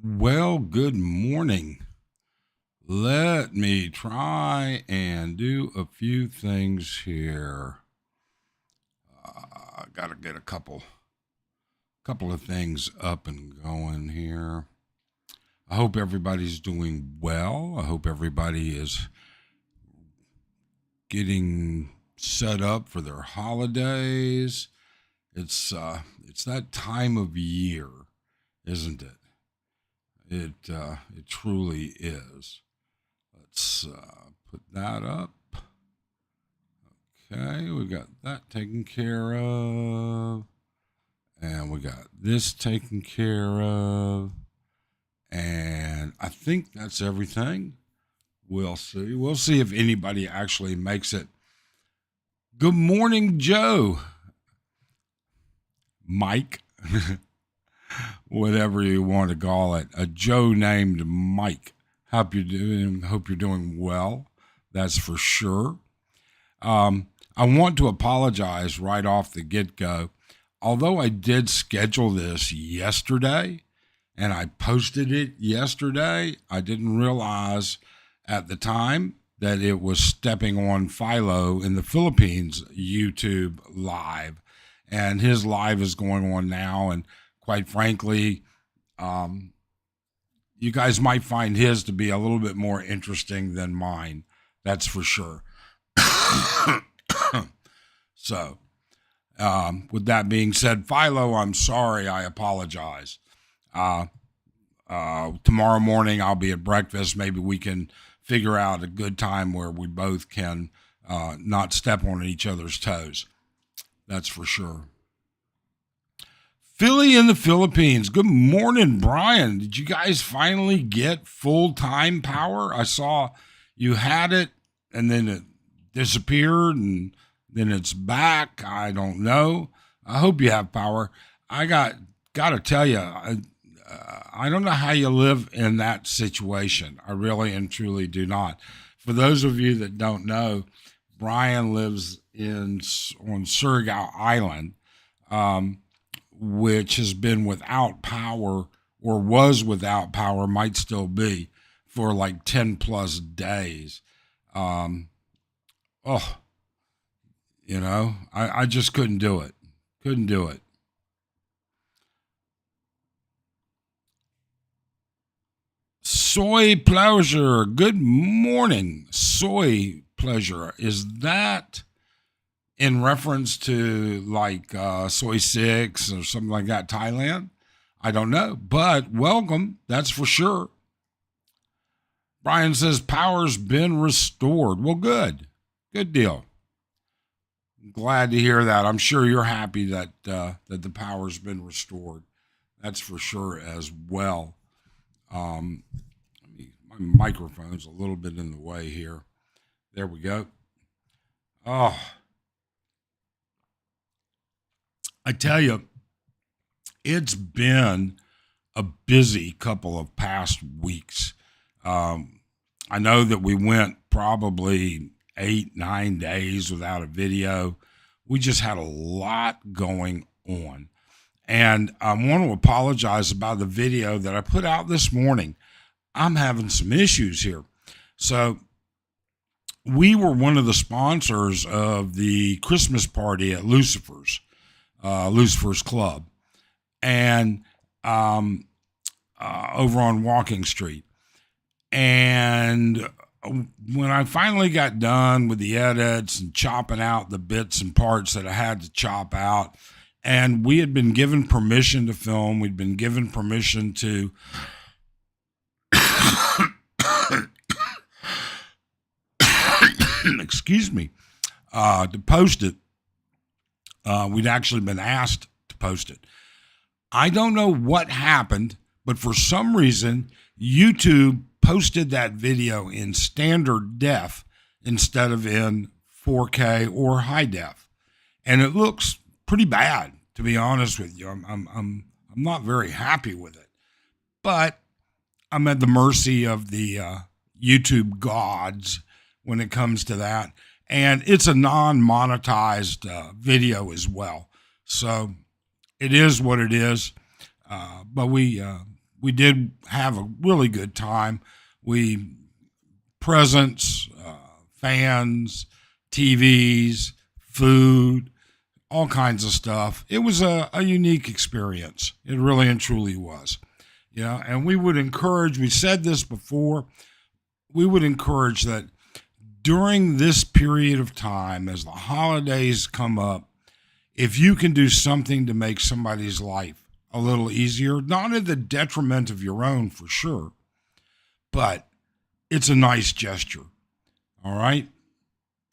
Well, good morning. Let me try and do a few things here. I got to get a couple of things up and going here. I hope everybody's doing well. I hope everybody is getting set up for their holidays. It's that time of year, isn't it? It truly is. Let's put that up. Okay, we got that taken care of. And we got this taken care of. And I think that's everything. We'll see. We'll see if anybody actually makes it. Good morning, Joe. Mike. Whatever you want to call it. A Joe named Mike. Hope you're doing well. That's for sure. I want to apologize right off the get-go. Although I did schedule this yesterday and I posted it yesterday, I didn't realize at the time that it was stepping on Philo in the Philippines YouTube live. And his live is going on now. And quite frankly, you guys might find his to be a little bit more interesting than mine. That's for sure. So, with that being said, Philo, I'm sorry. I apologize. Tomorrow morning I'll be at breakfast. Maybe we can figure out a good time where we both can not step on each other's toes. That's for sure. Philly in the Philippines. Good morning, Brian. Did you guys finally get full-time power? I saw you had it and then it disappeared and then it's back. I don't know. I hope you have power. I got to tell you, I don't know how you live in that situation. I really and truly do not. For those of you that don't know, Brian lives on Surigao Island, which has been without power or was without power, might still be, for like 10 plus days. I just couldn't do it. Couldn't do it. Soy Pleasure. Good morning. Soy Pleasure. Is that in reference to like Soy 6 or something like that, Thailand? I don't know, but welcome. That's for sure. Brian says power's been restored. Well, good. Good deal. Glad to hear that. I'm sure you're happy that the power's been restored. That's for sure as well. My microphone's a little bit in the way here. There we go. Oh, I tell you, it's been a busy couple of past weeks. I know that we went probably 8-9 days without a video. We just had a lot going on. And I want to apologize about the video that I put out this morning. I'm having some issues here. So we were one of the sponsors of the Christmas party at Lucifer's Club, and over on Walking Street. And when I finally got done with the edits and chopping out the bits and parts that I had to chop out, and we had been given permission to film, we'd been given permission to excuse me, to post it. We'd actually been asked to post it. I don't know what happened, but for some reason, YouTube posted that video in standard def instead of in 4K or high def. And it looks pretty bad, to be honest with you. I'm not very happy with it. But I'm at the mercy of the YouTube gods when it comes to that. And it's a non-monetized video as well. So it is what it is. But we we did have a really good time. We presents, fans, TVs, food, all kinds of stuff. It was a unique experience. It really and truly was. And we would encourage, we said this before, we would encourage that during this period of time, as the holidays come up, if you can do something to make somebody's life a little easier, not at the detriment of your own for sure, but it's a nice gesture. All right?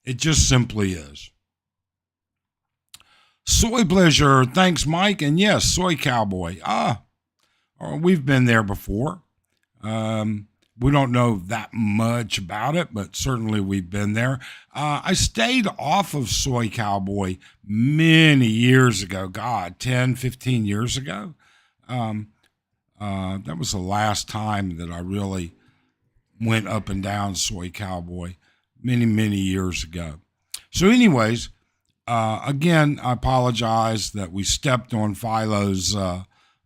It just simply is. Soy Pleasure, thanks, Mike. And yes, Soy Cowboy. We've been there before. We don't know that much about it, but certainly we've been there. I stayed off of Soy Cowboy many years ago. God, 10, 15 years ago. That was the last time that I really went up and down Soy Cowboy many, many years ago. So anyways, again, I apologize that we stepped on Philo's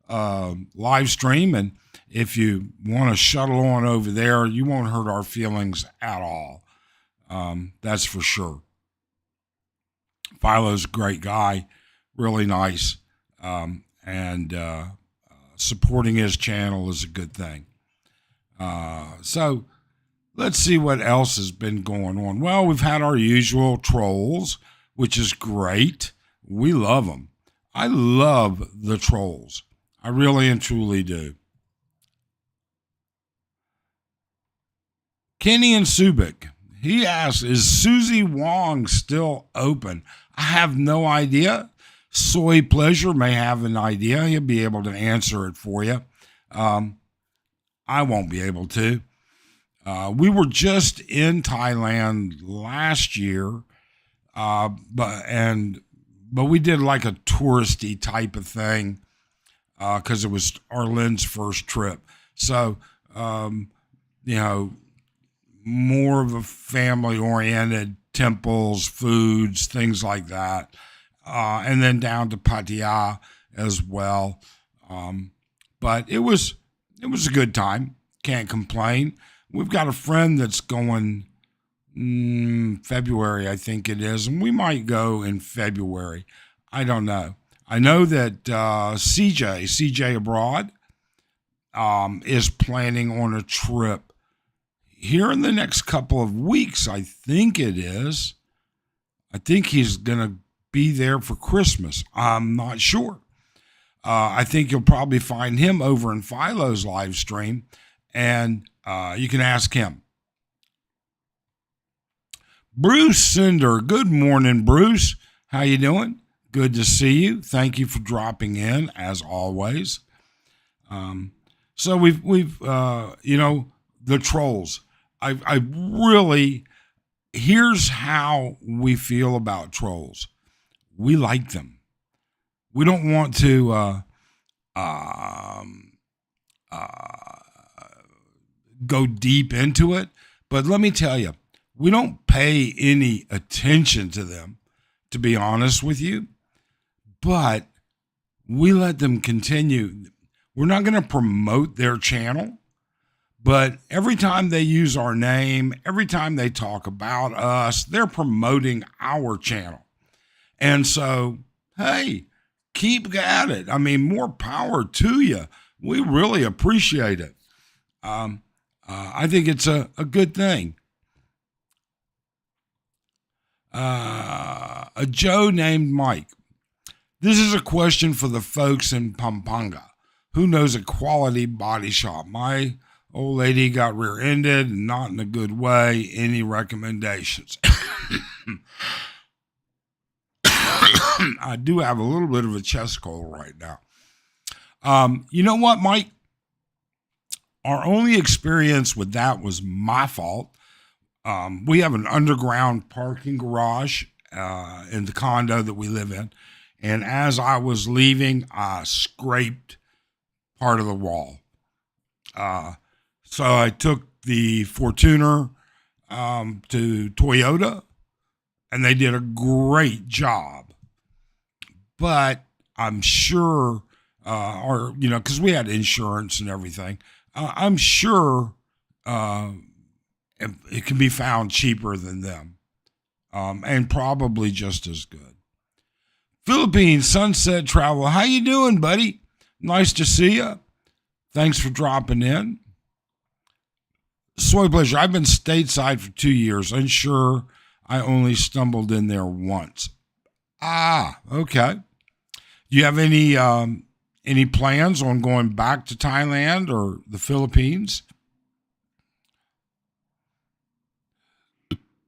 live stream, and if you want to shuttle on over there, you won't hurt our feelings at all. That's for sure. Philo's a great guy, really nice, and supporting his channel is a good thing. So let's see what else has been going on. Well, we've had our usual trolls, which is great. We love them. I love the trolls. I really and truly do. Kenny and Subic, he asks, is Susie Wong still open? I have no idea. Soy Pleasure may have an idea. He'll be able to answer it for you. I won't be able to. We were just in Thailand last year, but we did like a touristy type of thing because it was Arlen's first trip. So, more of a family-oriented temples, foods, things like that, and then down to Pattaya as well. But it was a good time. Can't complain. We've got a friend that's going February, I think it is, and we might go in February. I don't know. I know that CJ Abroad, is planning on a trip here in the next couple of weeks, I think it is. I think he's going to be there for Christmas. I'm not sure. I think you'll probably find him over in Philo's live stream, and you can ask him. Bruce Cinder, good morning, Bruce. How you doing? Good to see you. Thank you for dropping in, as always. So we've the trolls. I really, here's how we feel about trolls. We like them. We don't want to go deep into it, but let me tell you, we don't pay any attention to them, to be honest with you, but we let them continue. We're not going to promote their channel, but every time they use our name, every time they talk about us, they're promoting our channel. And so, hey, keep at it. I mean, more power to you. We really appreciate it. I think it's a good thing. A Joe named Mike. This is a question for the folks in Pampanga. Who knows a quality body shop? My old lady got rear-ended, not in a good way. Any recommendations? I do have a little bit of a chest cold right now. You know what, Mike? Our only experience with that was my fault. We have an underground parking garage in the condo that we live in. And as I was leaving, I scraped part of the wall. So I took the Fortuner to Toyota, and they did a great job. But I'm sure or, because we had insurance and everything. I'm sure it can be found cheaper than them, and probably just as good. Philippines Sunset Travel. How you doing, buddy? Nice to see you. Thanks for dropping in. Soy pleasure. I've been stateside for 2 years. Unsure. I only stumbled in there once. Okay. Do you have any plans on going back to Thailand or the Philippines?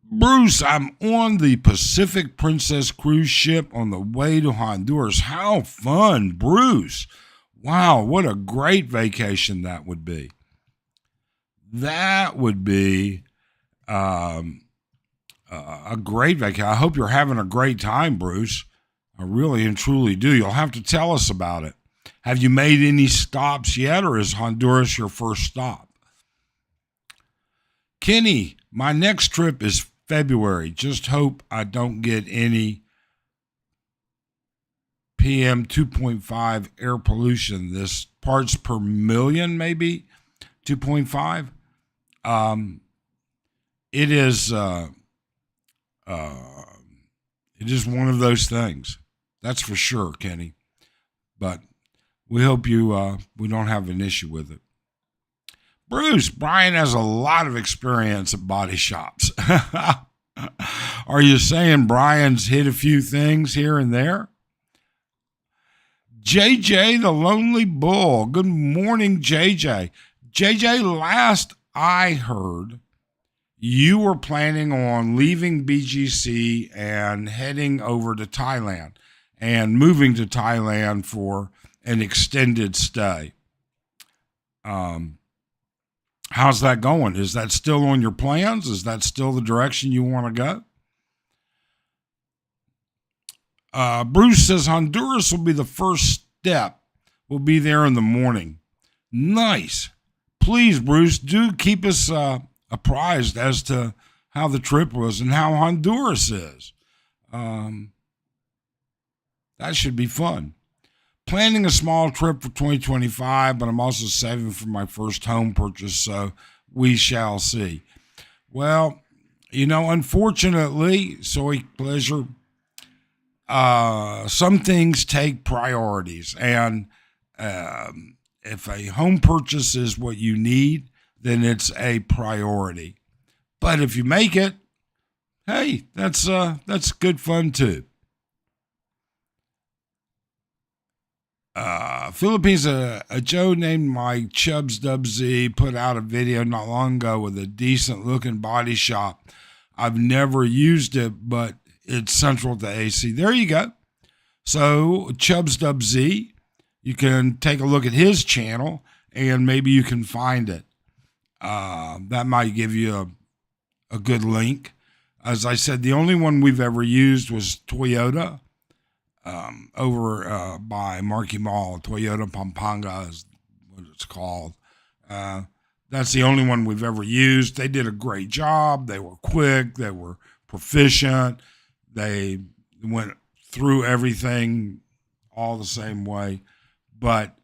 Bruce, I'm on the Pacific Princess cruise ship on the way to Honduras. How fun, Bruce. Wow, what a great vacation that would be. That would be a great vacation. I hope you're having a great time, Bruce. I really and truly do. You'll have to tell us about it. Have you made any stops yet, or is Honduras your first stop? Kenny, my next trip is February. Just hope I don't get any PM 2.5 air pollution. This parts per million, maybe 2.5. It is one of those things. That's for sure, Kenny. But we hope we don't have an issue with it. Bruce, Brian has a lot of experience at body shops. Are you saying Brian's hit a few things here and there? JJ, the Lonely Bull. Good morning, JJ. JJ, last I heard, you were planning on leaving BGC and heading over to Thailand and moving to Thailand for an extended stay. How's that going? Is that still on your plans? Is that still the direction you want to go? Bruce says Honduras will be the first step. We'll be there in the morning. Nice. Please, Bruce, do keep us apprised as to how the trip was and how Honduras is. That should be fun. Planning a small trip for 2025, but I'm also saving for my first home purchase, so we shall see. Well, unfortunately, soy pleasure, some things take priorities, and if a home purchase is what you need, then it's a priority. But if you make it, hey, that's good fun too. Philippines, a Joe named Mike Chubbs Z put out a video not long ago with a decent looking body shop. I've never used it, but it's central to AC. There you go. So Chubbs Z, you can take a look at his channel and maybe you can find it. That might give you a good link. As I said, the only one we've ever used was Toyota. Over by Marquee Mall, Toyota Pampanga is what it's called. That's the only one we've ever used. They did a great job. They were quick. They were proficient. They went through everything all the same way. But,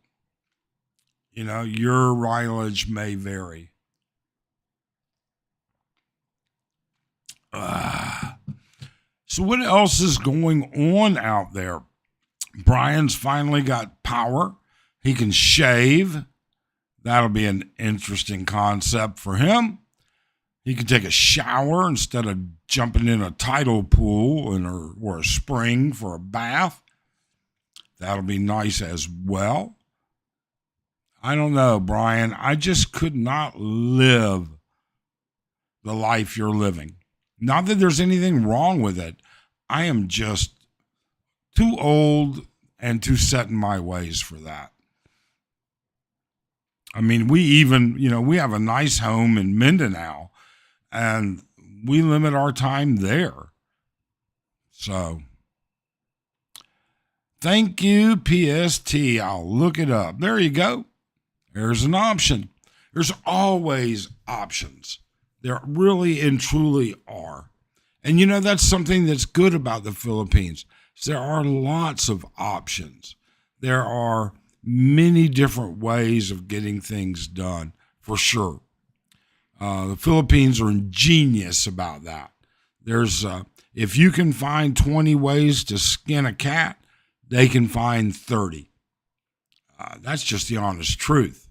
your mileage may vary. So what else is going on out there? Brian's finally got power. He can shave. That'll be an interesting concept for him. He can take a shower instead of jumping in a tidal pool or a spring for a bath. That'll be nice as well. I don't know, Brian. I just could not live the life you're living. Not that there's anything wrong with it. I am just too old and too set in my ways for that. I mean, we have a nice home in Mindanao, and we limit our time there. So, thank you, PST. I'll look it up. There you go. There's an option. There's always options. There really and truly are. And that's something that's good about the Philippines. There are lots of options. There are many different ways of getting things done, for sure. The Philippines are ingenious about that. There's if you can find 20 ways to skin a cat, they can find 30. That's just the honest truth.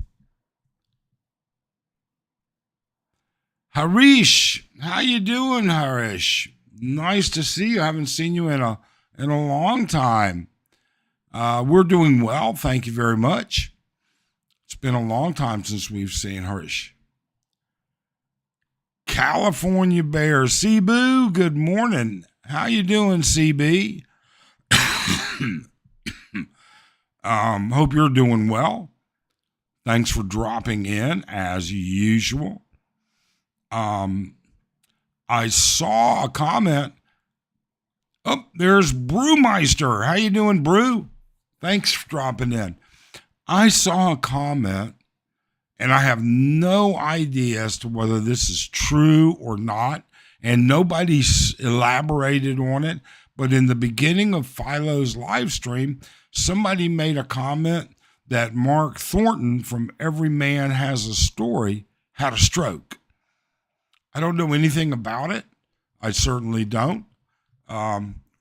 Harish, how you doing, Harish? Nice to see you. I haven't seen you in a long time. We're doing well, thank you very much. It's been a long time since we've seen Harish. California Bear, Cebu, good morning. How you doing, CB? Hope you're doing well. Thanks for dropping in as usual. I saw a comment. Oh, there's Brewmeister. How you doing, Brew? Thanks for dropping in. I saw a comment, and I have no idea as to whether this is true or not, and nobody's elaborated on it. But in the beginning of Philo's live stream, somebody made a comment that Mark Thornton from Every Man Has a Story had a stroke. I don't know anything about it. I certainly don't.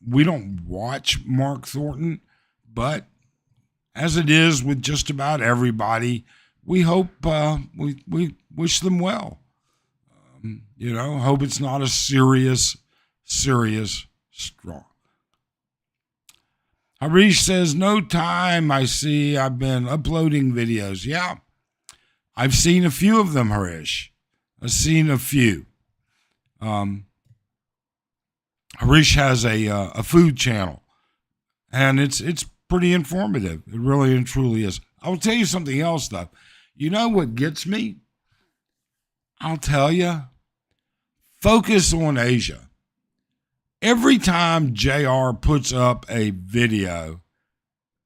We don't watch Mark Thornton, but as it is with just about everybody, we hope, we wish them well. Hope it's not a serious stroke. Harish says, no time. I see I've been uploading videos. Yeah, I've seen a few of them, Harish. I've seen a few. Harish has a food channel, and it's pretty informative. It really and truly is. I'll tell you something else, though. You know what gets me? I'll tell you. Focus on Asia. Every time JR puts up a video,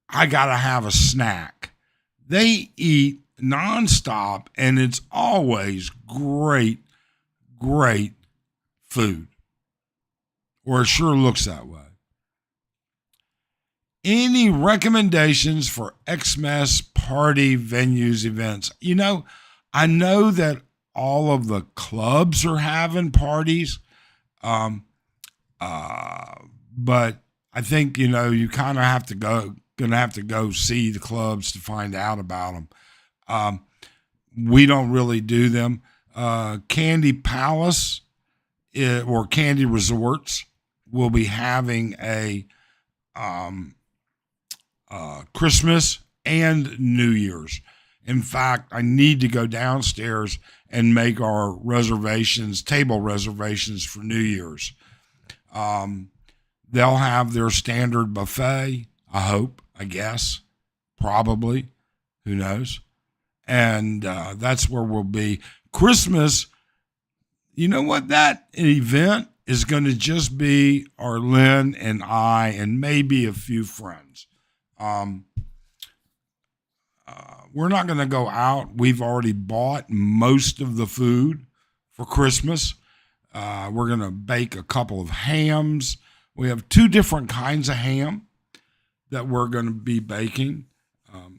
I got to have a snack. They eat nonstop, and it's always great food. Or it sure looks that way. Any recommendations for Xmas party venues, events? I know that all of the clubs are having parties, but I think, you kind of have to go see the clubs to find out about them. We don't really do them. Candy Palace or Candy Resorts will be having a Christmas and New Year's. In fact, I need to go downstairs and make our table reservations for New Year's. They'll have their standard buffet, I guess, probably, who knows. And that's where we'll be. Christmas, you know what? That event is going to just be Arlene and I and maybe a few friends. We're not going to go out. We've already bought most of the food for Christmas. We're going to bake a couple of hams. We have 2 different kinds of ham that we're going to be baking,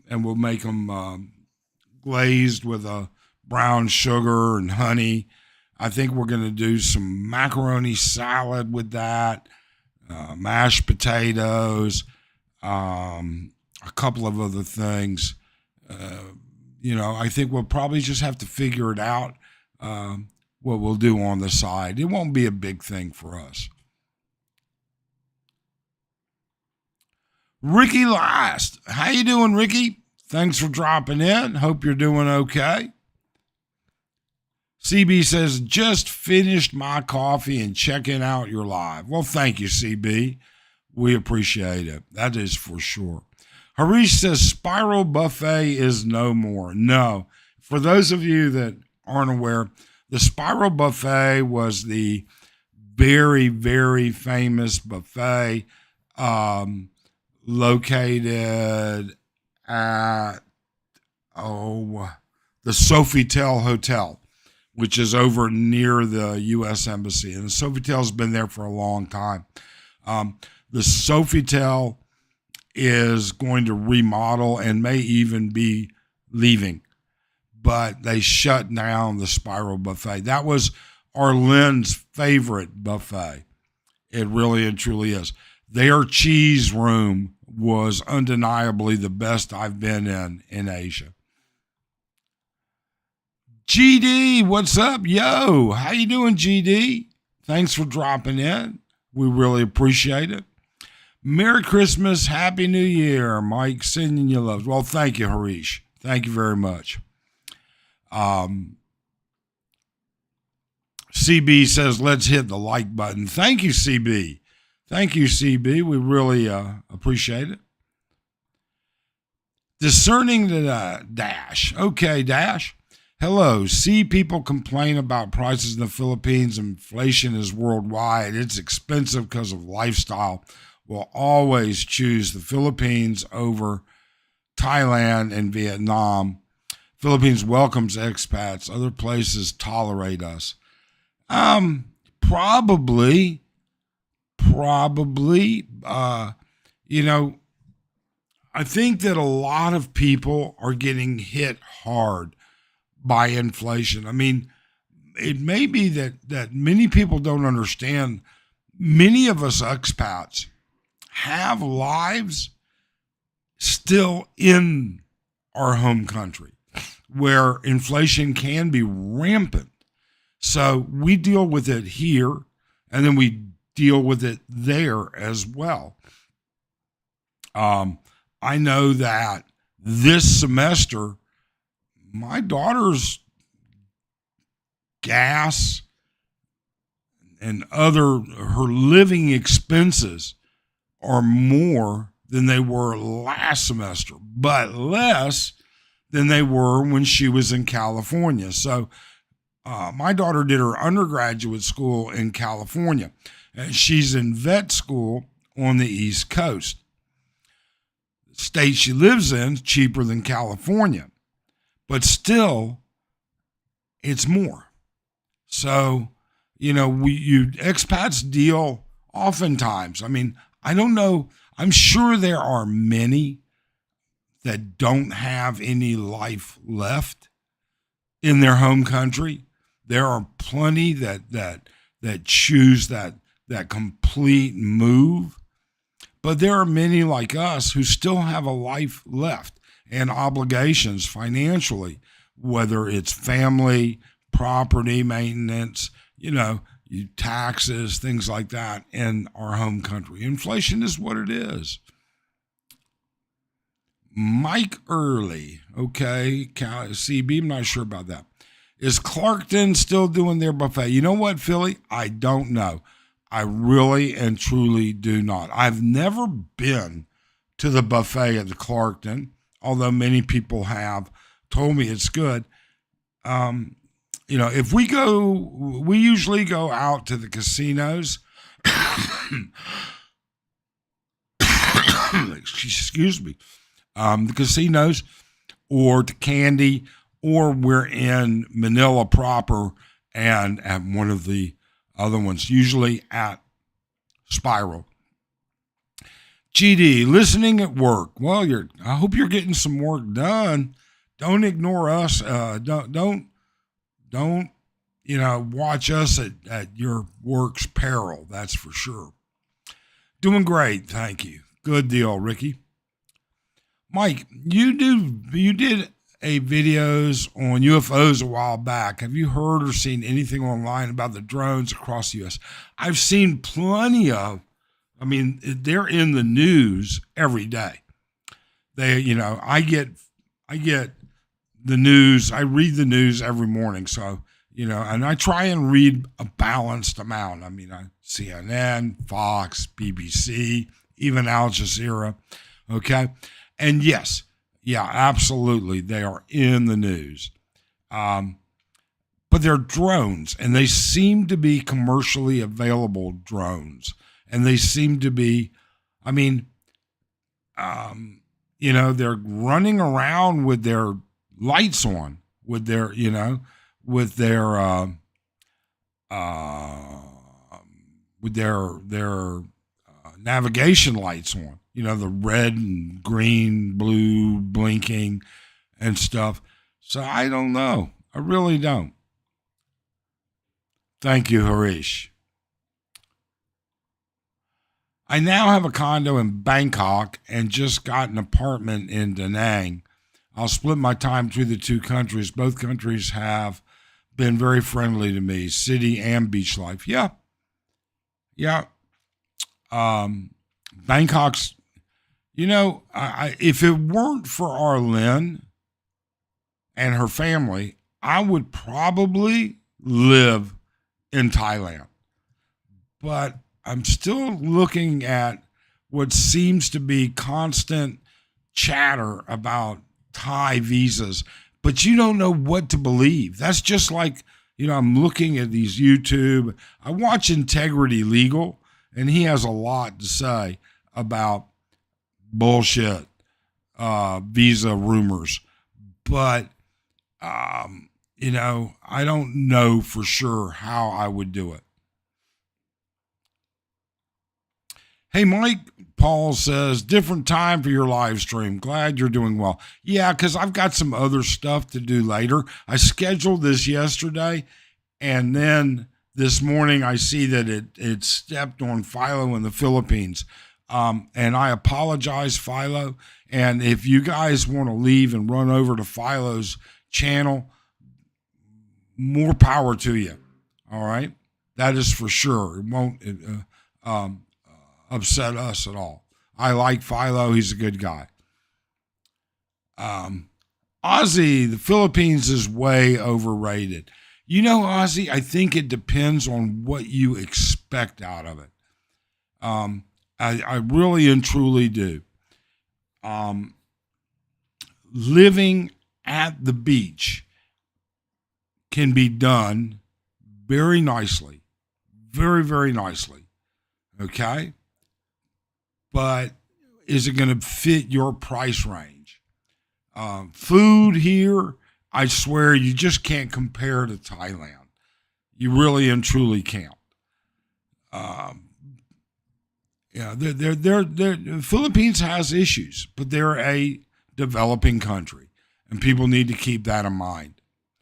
and we'll make them glazed with a brown sugar and honey. I think we're going to do some macaroni salad with that, mashed potatoes, a couple of other things. I think we'll probably just have to figure it out, what we'll do on the side. It won't be a big thing for us. Ricky Last. How you doing, Ricky? Thanks for dropping in. Hope you're doing okay. CB says, just finished my coffee and checking out your live. Well, thank you, CB. We appreciate it. That is for sure. Harish says, Spiral Buffet is no more. No. For those of you that aren't aware, the Spiral Buffet was the very, very famous buffet located at the Sofitel Hotel, which is over near the U.S. Embassy. And the Sofitel's been there for a long time. The Sofitel is going to remodel and may even be leaving. But they shut down the Spiral Buffet. That was Arlene's favorite buffet. It really and truly is. Their cheese room was undeniably the best I've been in Asia. GD, what's up? Yo, how you doing, GD? Thanks for dropping in. We really appreciate it. Merry Christmas, Happy New Year, Mike. Sending you love. Well, thank you, Harish. Thank you very much. CB says, let's hit the like button. Thank you, CB. Thank you, CB. We really appreciate it. Discerning the Dash. Okay, Dash. Hello. See people complain about prices in the Philippines. Inflation is worldwide. It's expensive because of lifestyle. Will always choose the Philippines over Thailand and Vietnam. Philippines welcomes expats. Other places tolerate us. Probably, I think that a lot of people are getting hit hard by inflation. I mean, it may be that many people don't understand. Many of us expats have lives still in our home country where inflation can be rampant. So we deal with it here, and then we deal with it there as well. I know that this semester, my daughter's gas and her living expenses are more than they were last semester, but less than they were when she was in California. So my daughter did her undergraduate school in California, and she's in vet school on the East Coast. The state she lives in is cheaper than California, but still, it's more. So, expats deal oftentimes. I mean, I don't know. I'm sure there are many that don't have any life left in their home country. There are plenty that choose that complete move. But there are many like us who still have a life left and obligations financially, whether it's family, property maintenance, taxes, things like that in our home country. Inflation is what it is. Mike Early, okay, CB, I'm not sure about that. Is Clarkton still doing their buffet? You know what, Philly? I don't know. I really and truly do not. I've never been to the buffet at the Clarkton, although many people have told me it's good. If we go, we usually go out to the casinos. Excuse me. The casinos or to Candy, or we're in Manila proper and at one of the other ones, usually at Spiral. GD, listening at work. Well, I hope you're getting some work done. Don't ignore us. Don't watch us at your work's peril. That's for sure. Doing great. Thank you. Good deal, Ricky. Mike, you did a videos on UFOs a while back. Have you heard or seen anything online about the drones across the U.S.? I've seen plenty of. I mean, they're in the news every day. I get the news. I read the news every morning. So, and I try and read a balanced amount. I mean, CNN, Fox, BBC, even Al Jazeera. Okay. And yes, yeah, absolutely. They are in the news. But they're drones, and they seem to be commercially available drones. And they seem to be, they're running around with their lights on, with their navigation lights on, the red and green, blue, blinking and stuff. So I don't know. I really don't. Thank you, Harish. I now have a condo in Bangkok and just got an apartment in Da Nang. I'll split my time between the two countries. Both countries have been very friendly to me, city and beach life. Yeah. Bangkok's, if it weren't for Arlene and her family, I would probably live in Thailand. But I'm still looking at what seems to be constant chatter about Thai visas, but you don't know what to believe. That's just like, I'm looking at these YouTube. I watch Integrity Legal, and he has a lot to say about bullshit visa rumors. But, I don't know for sure how I would do it. Hey, Mike, Paul says, different time for your live stream. Glad you're doing well. Yeah, because I've got some other stuff to do later. I scheduled this yesterday, and then this morning I see that it stepped on Philo in the Philippines. And I apologize, Philo. And if you guys want to leave and run over to Philo's channel, more power to you. All right? That is for sure. It won't upset us at all. I like Philo. He's a good guy. Ozzy, the Philippines is way overrated. Ozzy, I think it depends on what you expect out of it. I really and truly do. Living at the beach can be done very nicely, very, very nicely. Okay? But is it going to fit your price range? Food here, I swear you just can't compare to Thailand. You really and truly can't. The Philippines has issues, but they're a developing country, and people need to keep that in mind.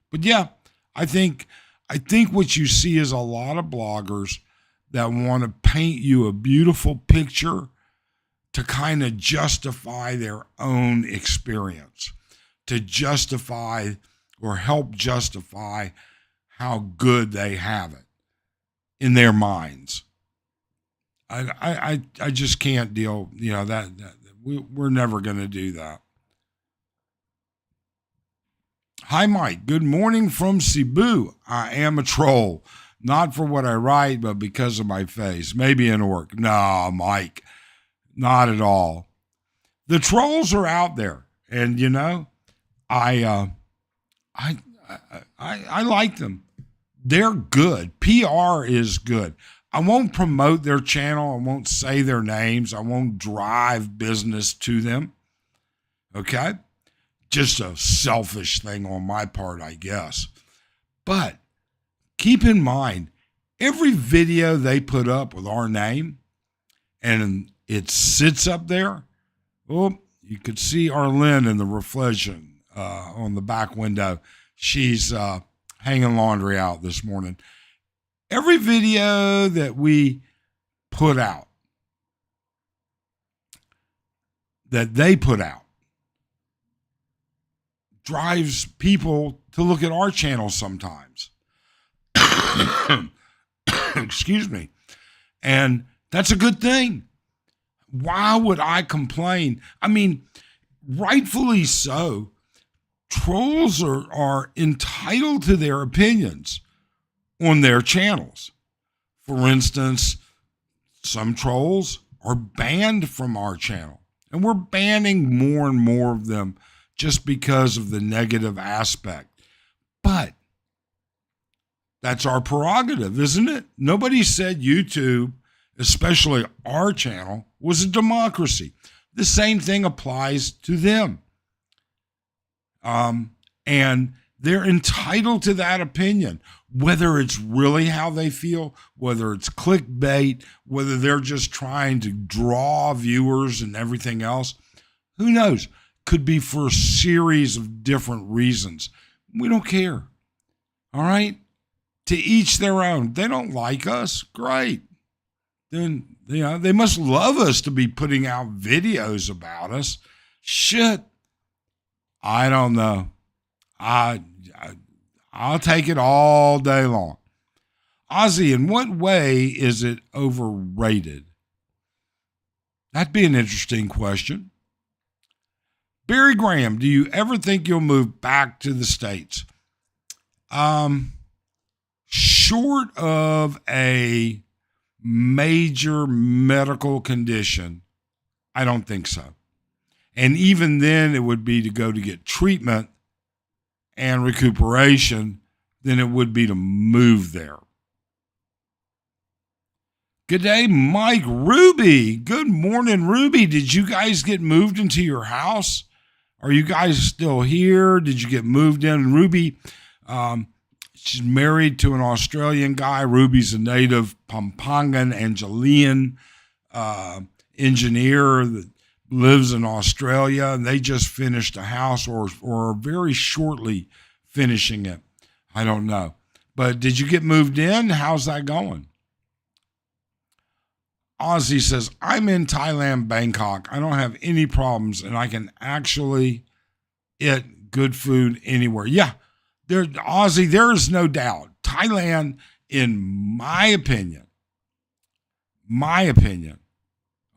But yeah, I think what you see is a lot of bloggers that want to paint you a beautiful picture to kind of justify their own experience, to justify or help justify how good they have it in their minds. I just can't deal, that we're never going to do that. Hi, Mike. Good morning from Cebu. I am a troll, not for what I write, but because of my face. Maybe in work. No, Mike. Not at all. The trolls are out there, and I like them. They're good. PR is good. I won't promote their channel. I won't say their names. I won't drive business to them. Okay? Just a selfish thing on my part, I guess. But keep in mind, every video they put up with our name, and it sits up there. Oh, you could see Arlene in the reflection on the back window. She's hanging laundry out this morning. Every video that we put out, that they put out, drives people to look at our channel sometimes. Excuse me. And that's a good thing. Why would I complain? I mean, rightfully so. Trolls are entitled to their opinions on their channels. For instance, some trolls are banned from our channel, and we're banning more and more of them just because of the negative aspect. But that's our prerogative, isn't it? Nobody said YouTube, especially our channel, was a democracy. The same thing applies to them. And They're entitled to that opinion, whether it's really how they feel, whether it's clickbait, whether they're just trying to draw viewers and everything else. Who knows? Could be for a series of different reasons. We don't care. All right? To each their own. They don't like us. Great. Then, they must love us to be putting out videos about us. Shit. I don't know. I'll take it all day long. Ozzy, in what way is it overrated? That'd be an interesting question. Barry Graham, do you ever think you'll move back to the States? Short of a major medical condition, I don't think so. And even then, it would be to go to get treatment and recuperation than it would be to move there. Good day, Mike Ruby. Good morning, Ruby. Did you guys get moved into your house? Are you guys still here? Did you get moved in? Ruby, she's married to an Australian guy. Ruby's a native Pampangan Angelean engineer that lives in Australia, and they just finished a house or are very shortly finishing it. I don't know. But did you get moved in? How's that going? Ozzy says, I'm in Thailand, Bangkok. I don't have any problems, and I can actually eat good food anywhere. Yeah, Ozzy, there is no doubt. Thailand, in my opinion,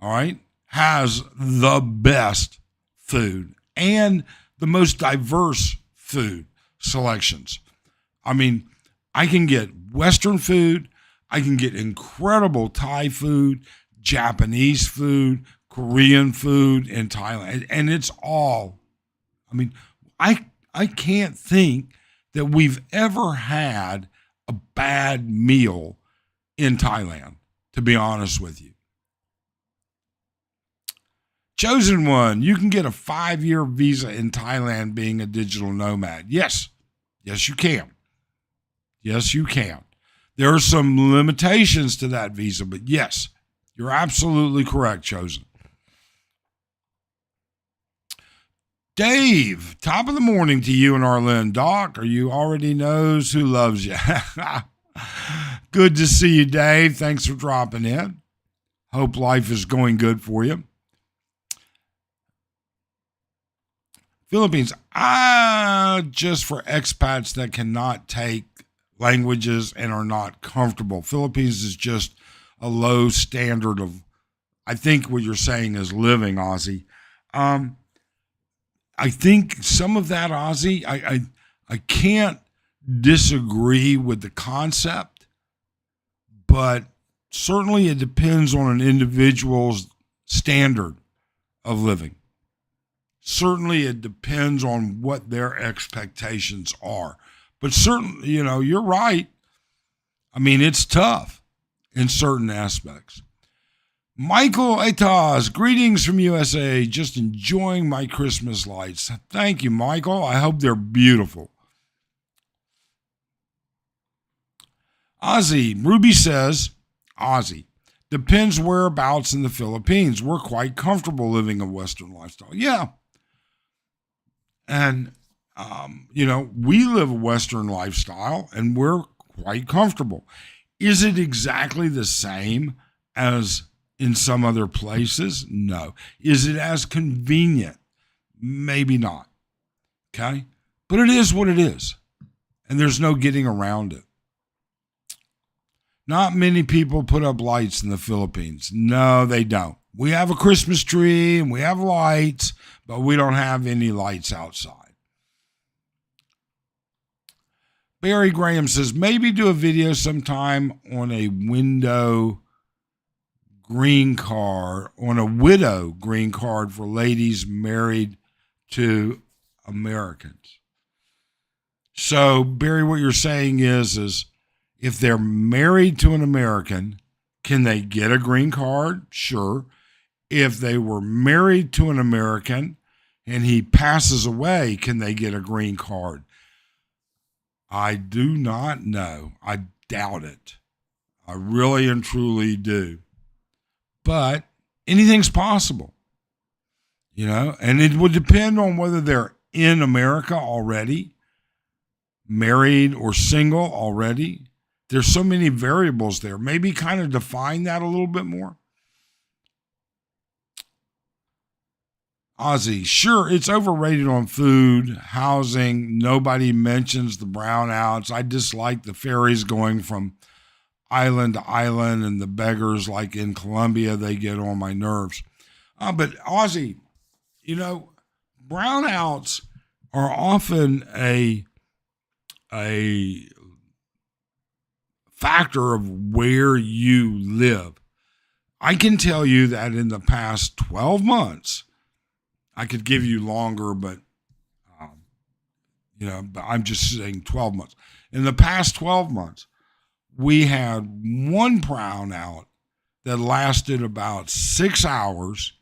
all right, has the best food and the most diverse food selections. I mean, I can get Western food, I can get incredible Thai food, Japanese food, Korean food in Thailand, and it's all, I mean, I can't think that we've ever had a bad meal in Thailand, to be honest with you. Chosen one, you can get a 5-year visa in Thailand being a digital nomad. Yes, you can. Yes, you can. There are some limitations to that visa, but yes, you're absolutely correct, Chosen. Dave, top of the morning to you and Arlen. Doc, you already knows who loves you. Good to see you, Dave. Thanks for dropping in. Hope life is going good for you. Philippines, just for expats that cannot take languages and are not comfortable. Philippines is just a low standard of, I think what you're saying is living, Ozzy. I think some of that, Ozzy, I can't disagree with the concept, but certainly it depends on an individual's standard of living. Certainly it depends on what their expectations are. But certainly, you're right. I mean, it's tough in certain aspects. Michael Etas, greetings from USA. Just enjoying my Christmas lights. Thank you, Michael. I hope they're beautiful. Ozzy, Ruby says, depends whereabouts in the Philippines. We're quite comfortable living a Western lifestyle. Yeah. And, we live a Western lifestyle and we're quite comfortable. Is it exactly the same as in some other places? No. Is it as convenient? Maybe not. Okay? But it is what it is. And there's no getting around it. Not many people put up lights in the Philippines. No, they don't. We have a Christmas tree and we have lights, but we don't have any lights outside. Barry Graham says, maybe do a video sometime on a widow green card for ladies married to Americans. So, Barry, what you're saying is if they're married to an American, can they get a green card? Sure. If they were married to an American and he passes away, can they get a green card? I do not know. I doubt it. I really and truly do. But anything's possible, and it would depend on whether they're in America already, married or single already. There's so many variables there. Maybe kind of define that a little bit more. Ozzy, sure, it's overrated on food, housing. Nobody mentions the brownouts. I dislike the ferries going from island to island and the beggars like in Colombia, they get on my nerves. But Ozzy, brownouts are often a factor of where you live. I can tell you that in the past 12 months, I could give you longer, but but I'm just saying 12 months. In the past 12 months, we had one brownout that lasted about 6 hours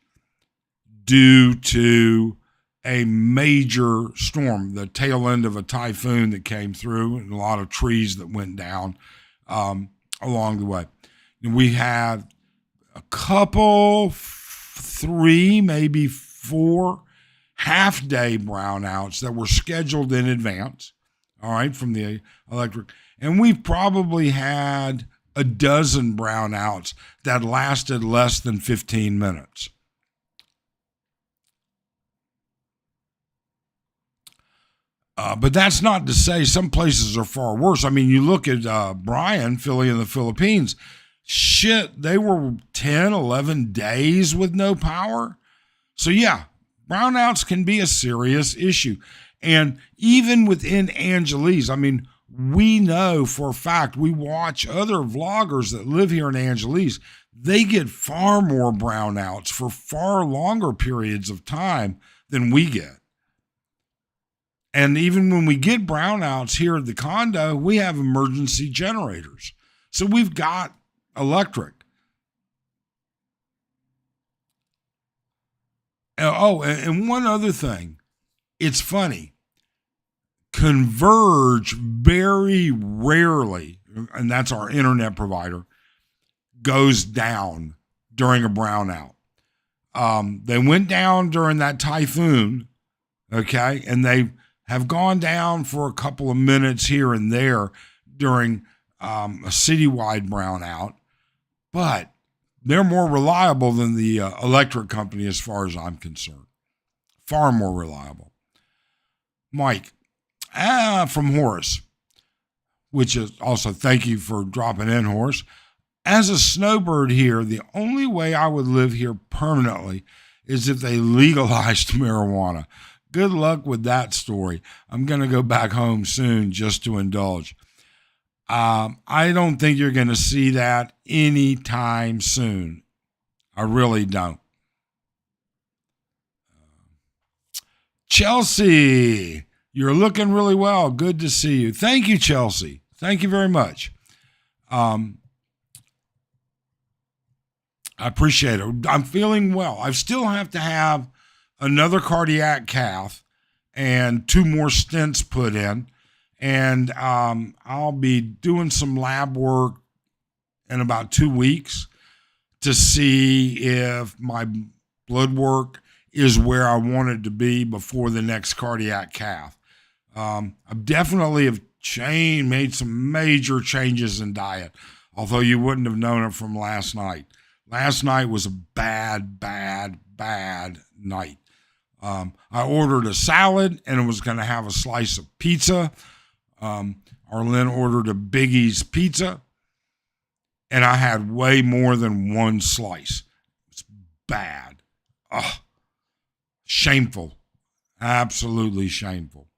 due to a major storm, the tail end of a typhoon that came through, and a lot of trees that went down along the way. And we had a couple, 3, maybe 4 half-day brownouts that were scheduled in advance, all right, from the electric. And we've probably had a dozen brownouts that lasted less than 15 minutes. But that's not to say some places are far worse. I mean, you look at Brian, Philly in the Philippines. Shit, they were 10, 11 days with no power. So, yeah, brownouts can be a serious issue. And even within Angeles, I mean, we know for a fact, we watch other vloggers that live here in Angeles. They get far more brownouts for far longer periods of time than we get. And even when we get brownouts here at the condo, we have emergency generators. So we've got electric. Oh, and one other thing. It's funny. Converge very rarely, and that's our internet provider, goes down during a brownout. They went down during that typhoon, okay, and they have gone down for a couple of minutes here and there during a citywide brownout, but they're more reliable than the electric company as far as I'm concerned. Far more reliable. Mike, from Horace, which is also thank you for dropping in, Horace. As a snowbird here, the only way I would live here permanently is if they legalized marijuana. Good luck with that story. I'm going to go back home soon just to indulge. I don't think you're going to see that anytime soon. I really don't. Chelsea, you're looking really well. Good to see you. Thank you, Chelsea. Thank you very much. I appreciate it. I'm feeling well. I still have to have another cardiac cath and 2 more stents put in. And I'll be doing some lab work in about 2 weeks to see if my blood work is where I want it to be before the next cardiac cath. I definitely have made some major changes in diet, although you wouldn't have known it from last night. Last night was a bad night. I ordered a salad and it was going to have a slice of pizza. Arlen ordered a Biggie's pizza and I had way more than one slice. It's bad. Ugh. Shameful. Absolutely shameful.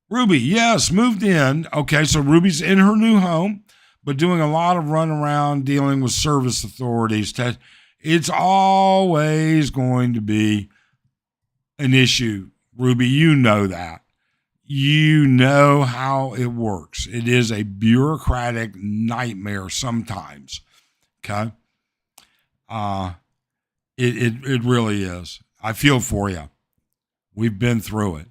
Ruby, yes, moved in. Okay, so Ruby's in her new home, but doing a lot of run around dealing with service authorities. It's always going to be an issue, Ruby. You know that. You know how it works. It is a bureaucratic nightmare sometimes. Okay? It really is. I feel for you. We've been through it.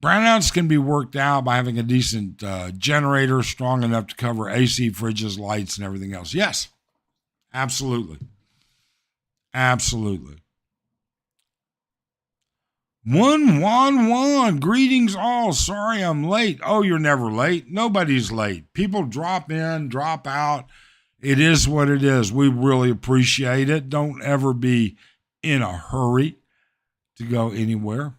Brownouts can be worked out by having a decent generator, strong enough to cover AC, fridges, lights, and everything else. Yes, absolutely. Absolutely. 111. Greetings all. Sorry I'm late. Oh, you're never late. Nobody's late. People drop in, drop out. It is what it is. We really appreciate it. Don't ever be in a hurry to go anywhere.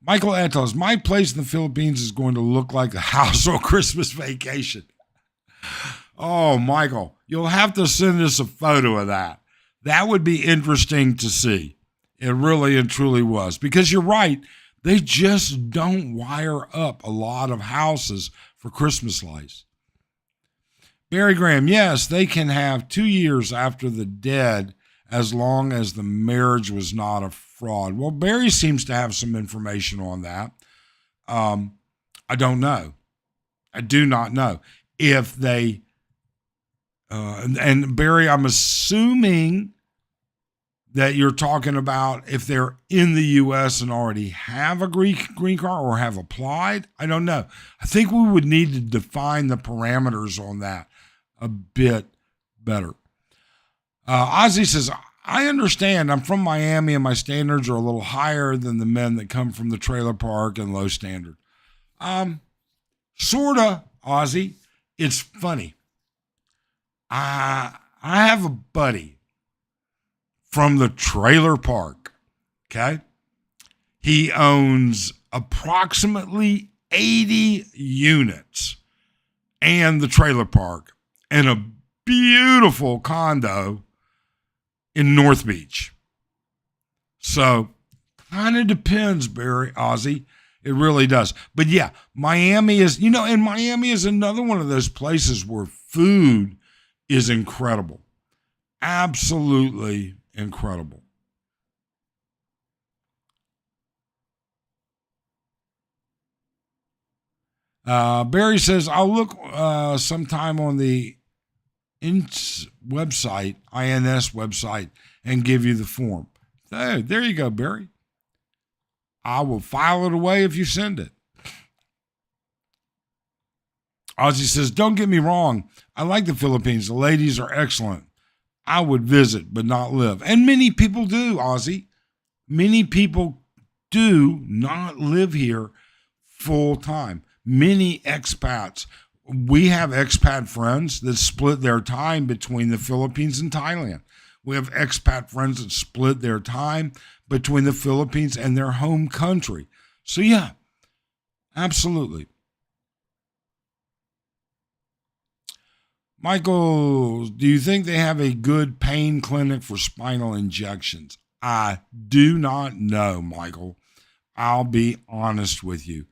Michael Etos, my place in the Philippines is going to look like a house on Christmas vacation. Oh, Michael, you'll have to send us a photo of that. That would be interesting to see. It really and truly was. Because you're right, they just don't wire up a lot of houses for Christmas lights. Barry Graham, yes, they can have 2 years after the dead as long as the marriage was not a fraud. Well, Barry seems to have some information on that. I don't know. I do not know. If they, and Barry, I'm assuming that you're talking about if they're in the U.S. and already have a green card or have applied. I don't know. I think we would need to define the parameters on that a bit better. Ozzy says, I understand. I'm from Miami and my standards are a little higher than the men that come from the trailer park and low standard. Sorta, Ozzy. It's funny. I have a buddy from the trailer park. Okay. He owns approximately 80 units and the trailer park and a beautiful condo in North Beach. So kind of depends, Barry, Ozzy. It really does. But yeah, Miami is, and Miami is another one of those places where food is incredible. Absolutely incredible. Barry says, I'll look sometime on the INS website, and give you the form. Hey, there you go, Barry. I will file it away if you send it. Ozzy says, don't get me wrong. I like the Philippines. The ladies are excellent. I would visit, but not live. And many people do, Ozzy. Many people do not live here full time. Many expats. We have expat friends that split their time between the Philippines and Thailand. We have expat friends that split their time between the Philippines and their home country. So yeah, absolutely. Michael, do you think they have a good pain clinic for spinal injections? I do not know, Michael. I'll be honest with you.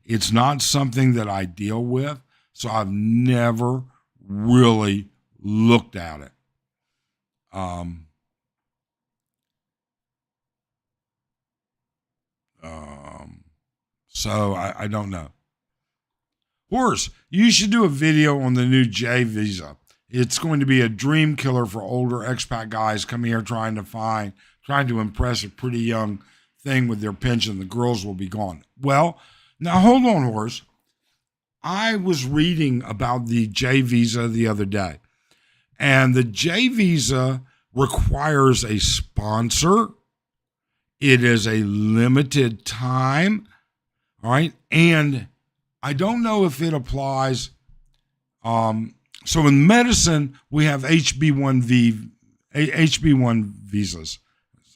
It's not something that I deal with, so I've never really looked at it. So I don't know. Horse, you should do a video on the new J visa. It's going to be a dream killer for older expat guys coming here trying to impress a pretty young thing with their pension. The girls will be gone. Well, now hold on, Horse. I was reading about the J visa the other day, and the J visa requires a sponsor. It is a limited time, all right? And I don't know if it applies. So in medicine, we have HB1 visas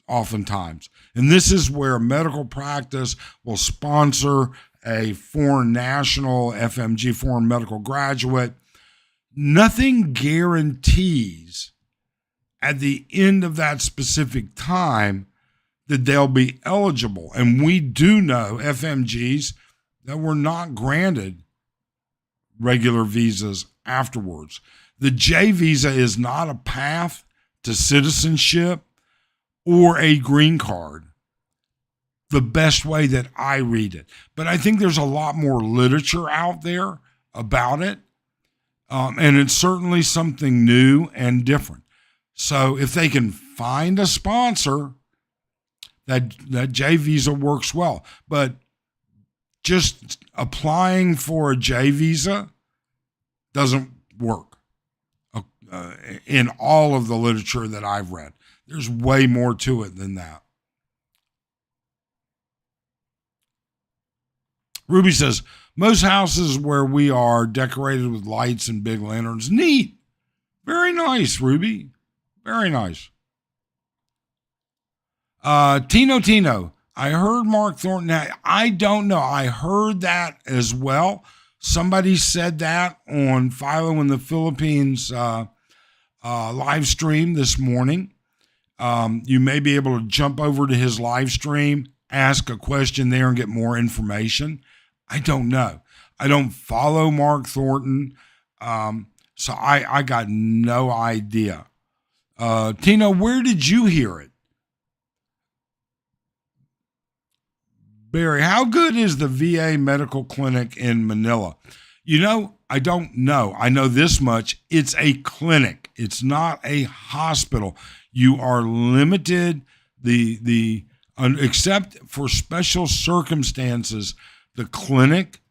oftentimes. And this is where medical practice will sponsor a foreign national, FMG, foreign medical graduate. Nothing guarantees at the end of that specific time that they'll be eligible. And we do know FMGs that were not granted regular visas afterwards. The J visa is not a path to citizenship or a green card, the best way that I read it. But I think there's a lot more literature out there about it, and it's certainly something new and different. So if they can find a sponsor, that J visa works well. But just applying for a J visa doesn't work in all of the literature that I've read. There's way more to it than that. Ruby says, most houses where we are decorated with lights and big lanterns. Neat. Very nice, Ruby. Very nice. Tino, I heard Mark Thornton. I don't know. I heard that as well. Somebody said that on Philo in the Philippines live stream this morning. You may be able to jump over to his live stream, ask a question there, and get more information. I don't know. I don't follow Mark Thornton, so I got no idea. Tino, where did you hear it? Barry, how good is the VA medical clinic in Manila? You know, I don't know. I know this much. It's a clinic. It's not a hospital. You are limited, except for special circumstances, the clinic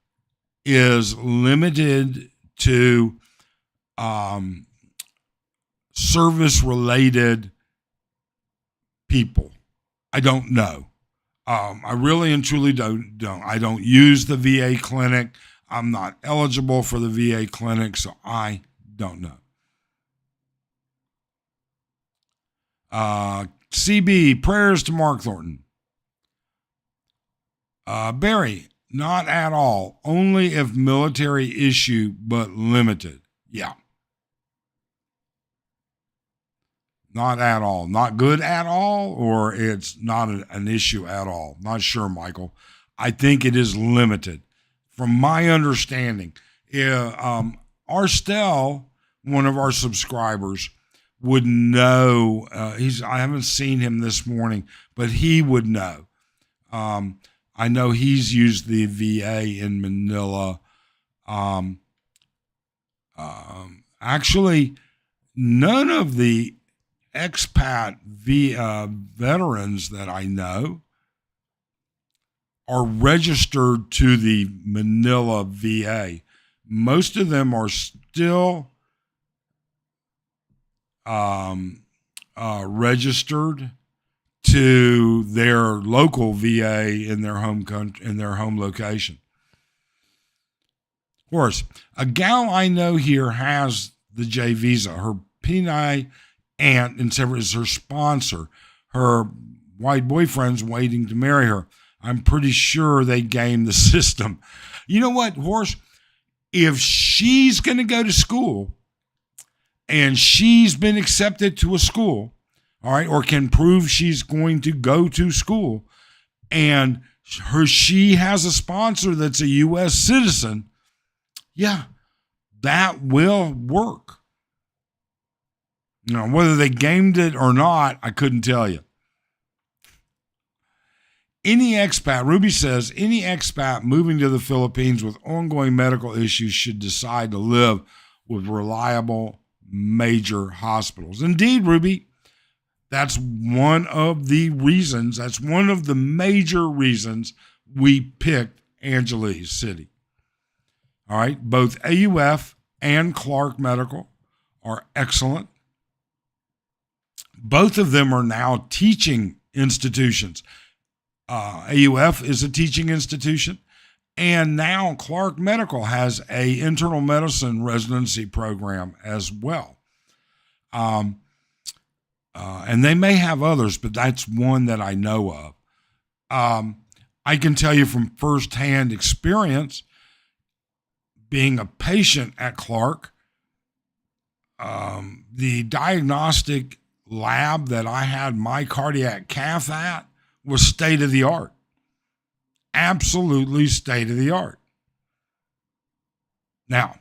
is limited to service-related people. I don't know. I really and truly don't. I don't use the VA clinic. I'm not eligible for the VA clinic, so I don't know. CB, prayers to Mark Thornton. Barry, not at all. Only if military issue, but limited. Yeah. Not at all. Not good at all, or it's not an issue at all. Not sure, Michael. I think it is limited. From my understanding, Arstel, one of our subscribers, would know. I haven't seen him this morning, but he would know. I know he's used the VA in Manila. Actually, none of the expat veterans that I know are registered to the Manila VA. Most of them are still registered to their local VA in their home country, in their home location. Of course, a gal I know here has the J visa. Her Pinay aunt and several is her sponsor. Her white boyfriend's waiting to marry her. I'm pretty sure they game the system. You know what, Horse? If she's going to go to school and she's been accepted to a school, all right, or can prove she's going to go to school, and she has a sponsor that's a U.S. citizen, yeah, that will work. Now, whether they gamed it or not, I couldn't tell you. Any expat, Ruby says, any expat moving to the Philippines with ongoing medical issues should decide to live with reliable major hospitals. Indeed, Ruby, that's one of the reasons, that's one of the major reasons we picked Angeles City. All right, both AUF and Clark Medical are excellent. Both of them are now teaching institutions. AUF is a teaching institution, and now Clark Medical has an internal medicine residency program as well. And they may have others, but that's one that I know of. I can tell you from firsthand experience, being a patient at Clark, the diagnostic lab that I had my cardiac cath at was state of the art. Absolutely state of the art. Now,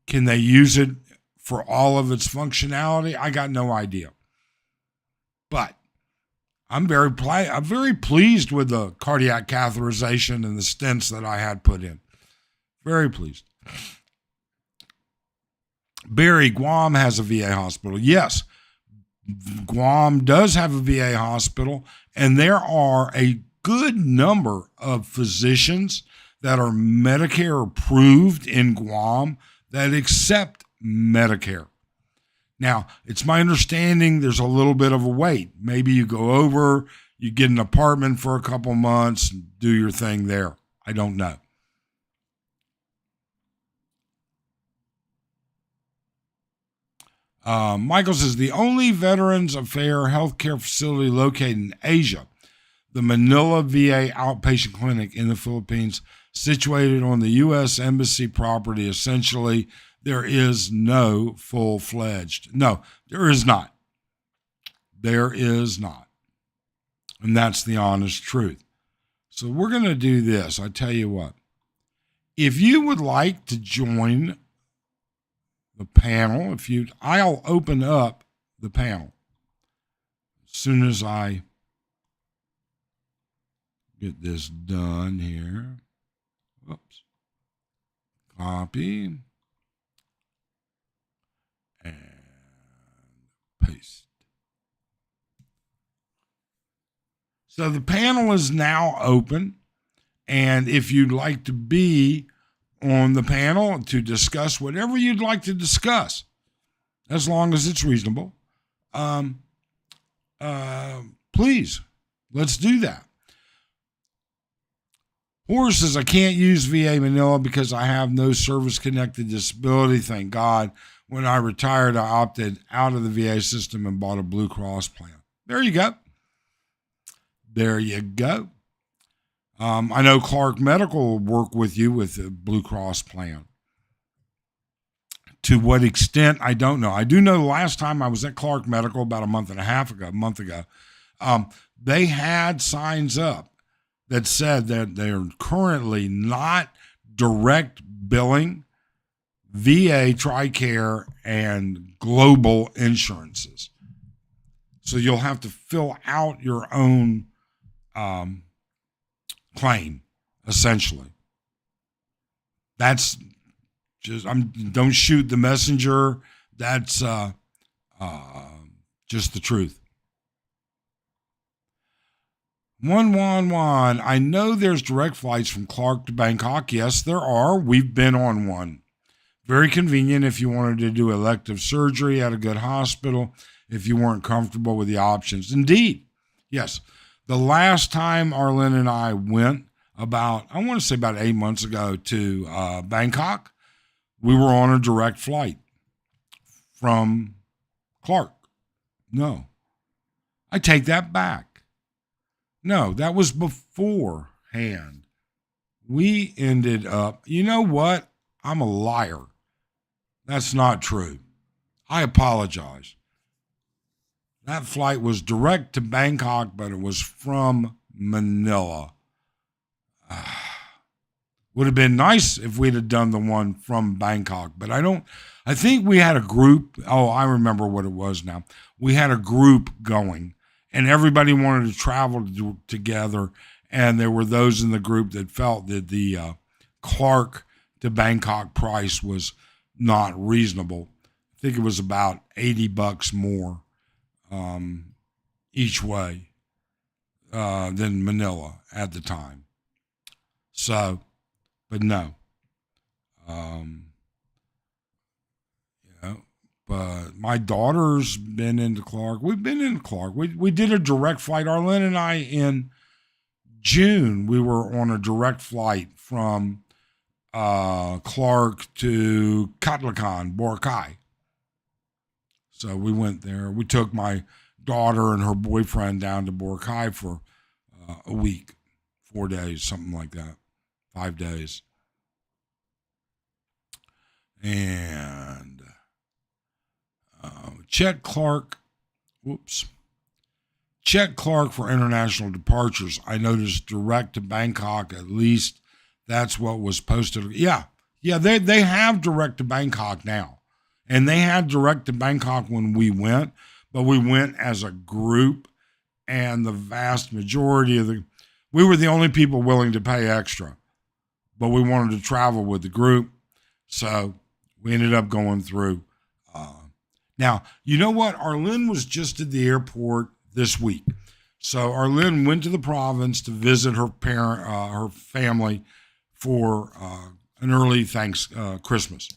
can they use it for all of its functionality? I got no idea. But I'm very pleased with the cardiac catheterization and the stents that I had put in. Very pleased. Barry, Guam has a VA hospital. Yes, Guam does have a VA hospital, and there are a good number of physicians that are Medicare approved in Guam that accept Medicare. Now, it's my understanding there's a little bit of a wait. Maybe you go over, you get an apartment for a couple months, and do your thing there. I don't know. Michael says, the only Veterans Affairs healthcare facility located in Asia, the Manila VA outpatient clinic in the Philippines, situated on the U.S. Embassy property. Essentially, there is no full-fledged. No, there is not. There is not. And that's the honest truth. So we're going to do this. I tell you what. If you would like to join the panel, I'll open up the panel as soon as I get this done here. Oops. Copy and paste. So the panel is now open, and if you'd like to be on the panel to discuss whatever you'd like to discuss, as long as it's reasonable, please, let's do that. Horace says, I can't use VA Manila because I have no service-connected disability, thank God. When I retired, I opted out of the VA system and bought a Blue Cross plan. There you go. There you go. I know Clark Medical will work with you with the Blue Cross plan. To what extent, I don't know. I do know the last time I was at Clark Medical about a month ago, they had signs up that said that they're currently not direct billing VA, TRICARE, and global insurances. So you'll have to fill out your own claim, essentially. That's just, don't shoot the messenger. That's just the truth. 111, I know there's direct flights from Clark to Bangkok. Yes, there are. We've been on one. Very convenient if you wanted to do elective surgery at a good hospital, if you weren't comfortable with the options. Indeed, yes. The last time Arlen and I went about 8 months ago to Bangkok, we were on a direct flight from Clark. No, I take that back. No, that was beforehand. We ended up, you know what? I'm a liar. That's not true. I apologize. That flight was direct to Bangkok, but it was from Manila. Would have been nice if we'd have done the one from Bangkok, but I think we had a group. Oh, I remember what it was now. We had a group going, and everybody wanted to travel together, and there were those in the group that felt that the Clark to Bangkok price was not reasonable. I think it was about $80 more each way than Manila at the time. So, but no. But my daughter's been into Clark. We've been into Clark. We did a direct flight. Arlen and I, in June, we were on a direct flight from Clark to Katlakan, Boracay. So we went there. We took my daughter and her boyfriend down to Boracay for a week, 4 days, something like that, 5 days. And check Clark for international departures. I noticed direct to Bangkok, at least that's what was posted. Yeah, they have direct to Bangkok now. And they had direct to Bangkok when we went, but we went as a group, and the vast majority we were the only people willing to pay extra, but we wanted to travel with the group, so we ended up going through. Now, you know what? Arlen was just at the airport this week, So Arlene went to the province to visit her family for an early Christmas.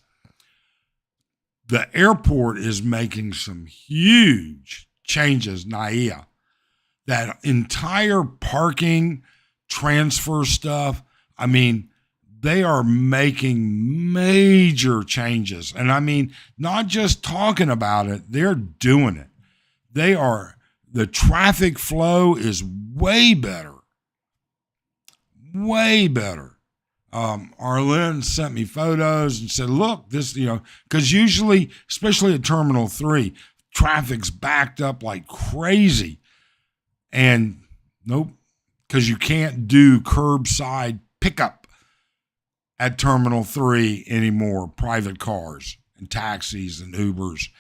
The airport is making some huge changes, Naia. That entire parking transfer stuff, I mean, they are making major changes. And I mean, not just talking about it, they're doing it. The traffic flow is way better. Way better. Arlen sent me photos and said, look, this, because usually, especially at Terminal 3, traffic's backed up like crazy. And nope, because you can't do curbside pickup at Terminal 3 anymore, private cars and taxis and Ubers.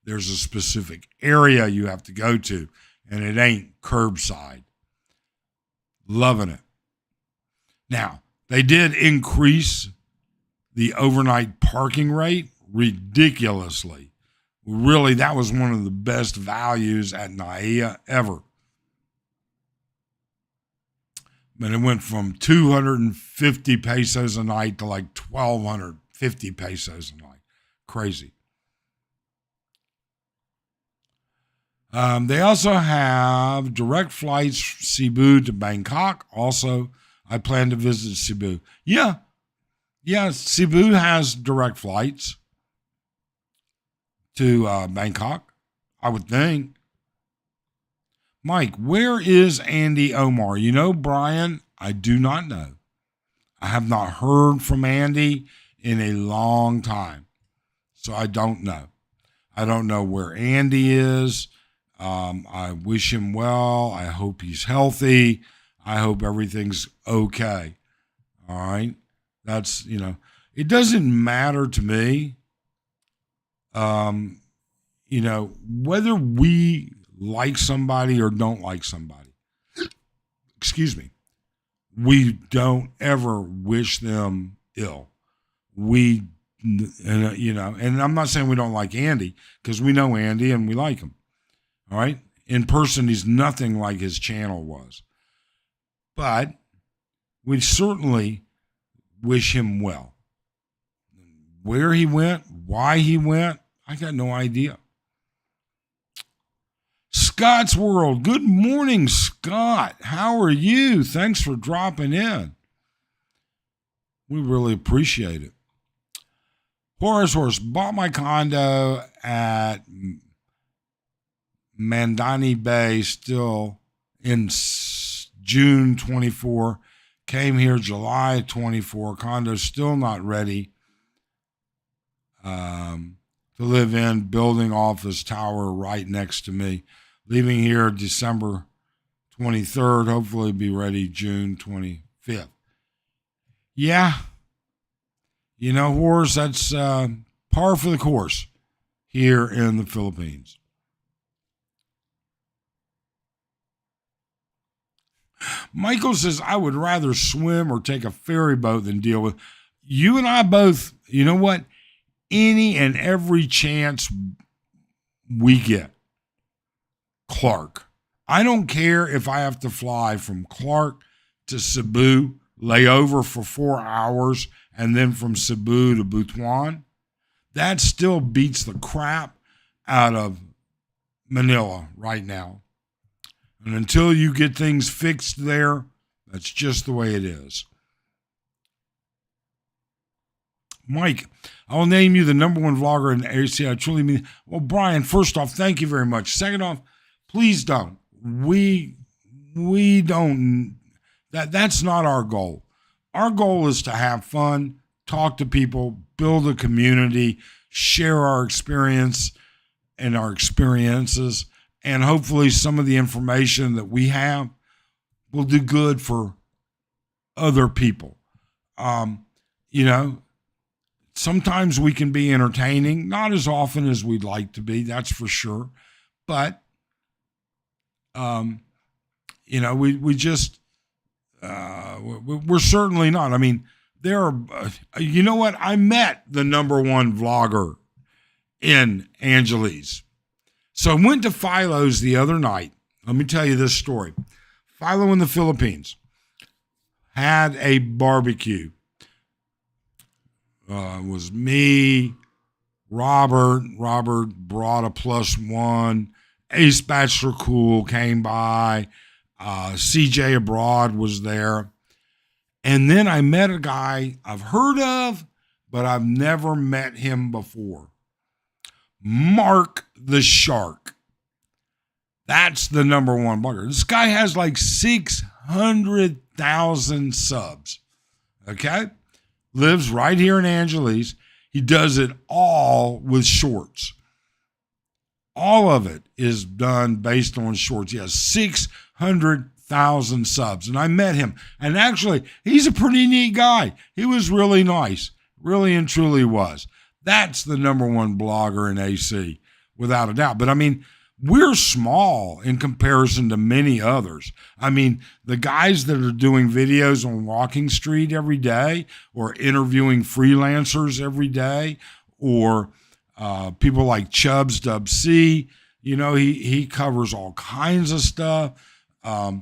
There's a specific area you have to go to, and it ain't curbside. Loving it. Now, they did increase the overnight parking rate ridiculously. Really, that was one of the best values at Naia ever. But it went from 250 pesos a night to like 1,250 pesos a night. Crazy. They also have direct flights Cebu to Bangkok. Also, I plan to visit Cebu. Yeah, Cebu has direct flights to Bangkok, I would think. Mike, where is Andy Omar? Brian, I do not know. I have not heard from Andy in a long time, so I don't know. I don't know where Andy is. I wish him well. I hope he's healthy. I hope everything's okay. All right. That's, it doesn't matter to me, whether we like somebody or don't like somebody. Excuse me. We don't ever wish them ill. And I'm not saying we don't like Andy, because we know Andy and we like him. All right. In person, he's nothing like his channel was. But we certainly wish him well. Where he went, why he went, I got no idea. Scott's World. Good morning, Scott. How are you? Thanks for dropping in. We really appreciate it. Horse bought my condo at Mandani Bay still in June 24. Came here July 24. Condo still not ready to live in. Building office tower right next to me. Leaving here December 23rd. Hopefully be ready June 25th. Yeah. Horse, that's par for the course here in the Philippines. Michael says, I would rather swim or take a ferry boat than deal with. You and I both, you know what? Any and every chance we get. Clark. I don't care if I have to fly from Clark to Cebu, lay over for 4 hours, and then from Cebu to Butuan. That still beats the crap out of Manila right now. And until you get things fixed there, that's just the way it is. Mike, I'll name you the number one vlogger in the AC. I truly mean. Well, Brian, first off, thank you very much. Second off, please don't. We don't. That's not our goal. Our goal is to have fun, talk to people, build a community, share our experience and our experiences, and hopefully some of the information that we have will do good for other people. Sometimes we can be entertaining, not as often as we'd like to be, that's for sure. But, we just, we're certainly not. I mean, there are, you know what? I met the number one vlogger in Angeles. So I went to Philo's the other night, Let me tell you this story. Philo in the Philippines had a barbecue. It was me, Robert. Robert brought a +1. Ace Bachelor Cool came by. CJ Abroad was there. And then I met a guy I've heard of, but I've never met him before. Mark the Shark. That's the number one blogger. This guy has like 600,000 subs. Okay? Lives right here in Angeles. He does it all with shorts. All of it is done based on shorts. He has 600,000 subs. And I met him. And actually, he's a pretty neat guy. He was really nice. Really and truly was. That's the number one blogger in AC, without a doubt. But I mean, we're small in comparison to many others. I mean, the guys that are doing videos on Walking Street every day, or interviewing freelancers every day, or people like Chubbs Dub C, he covers all kinds of stuff. Ace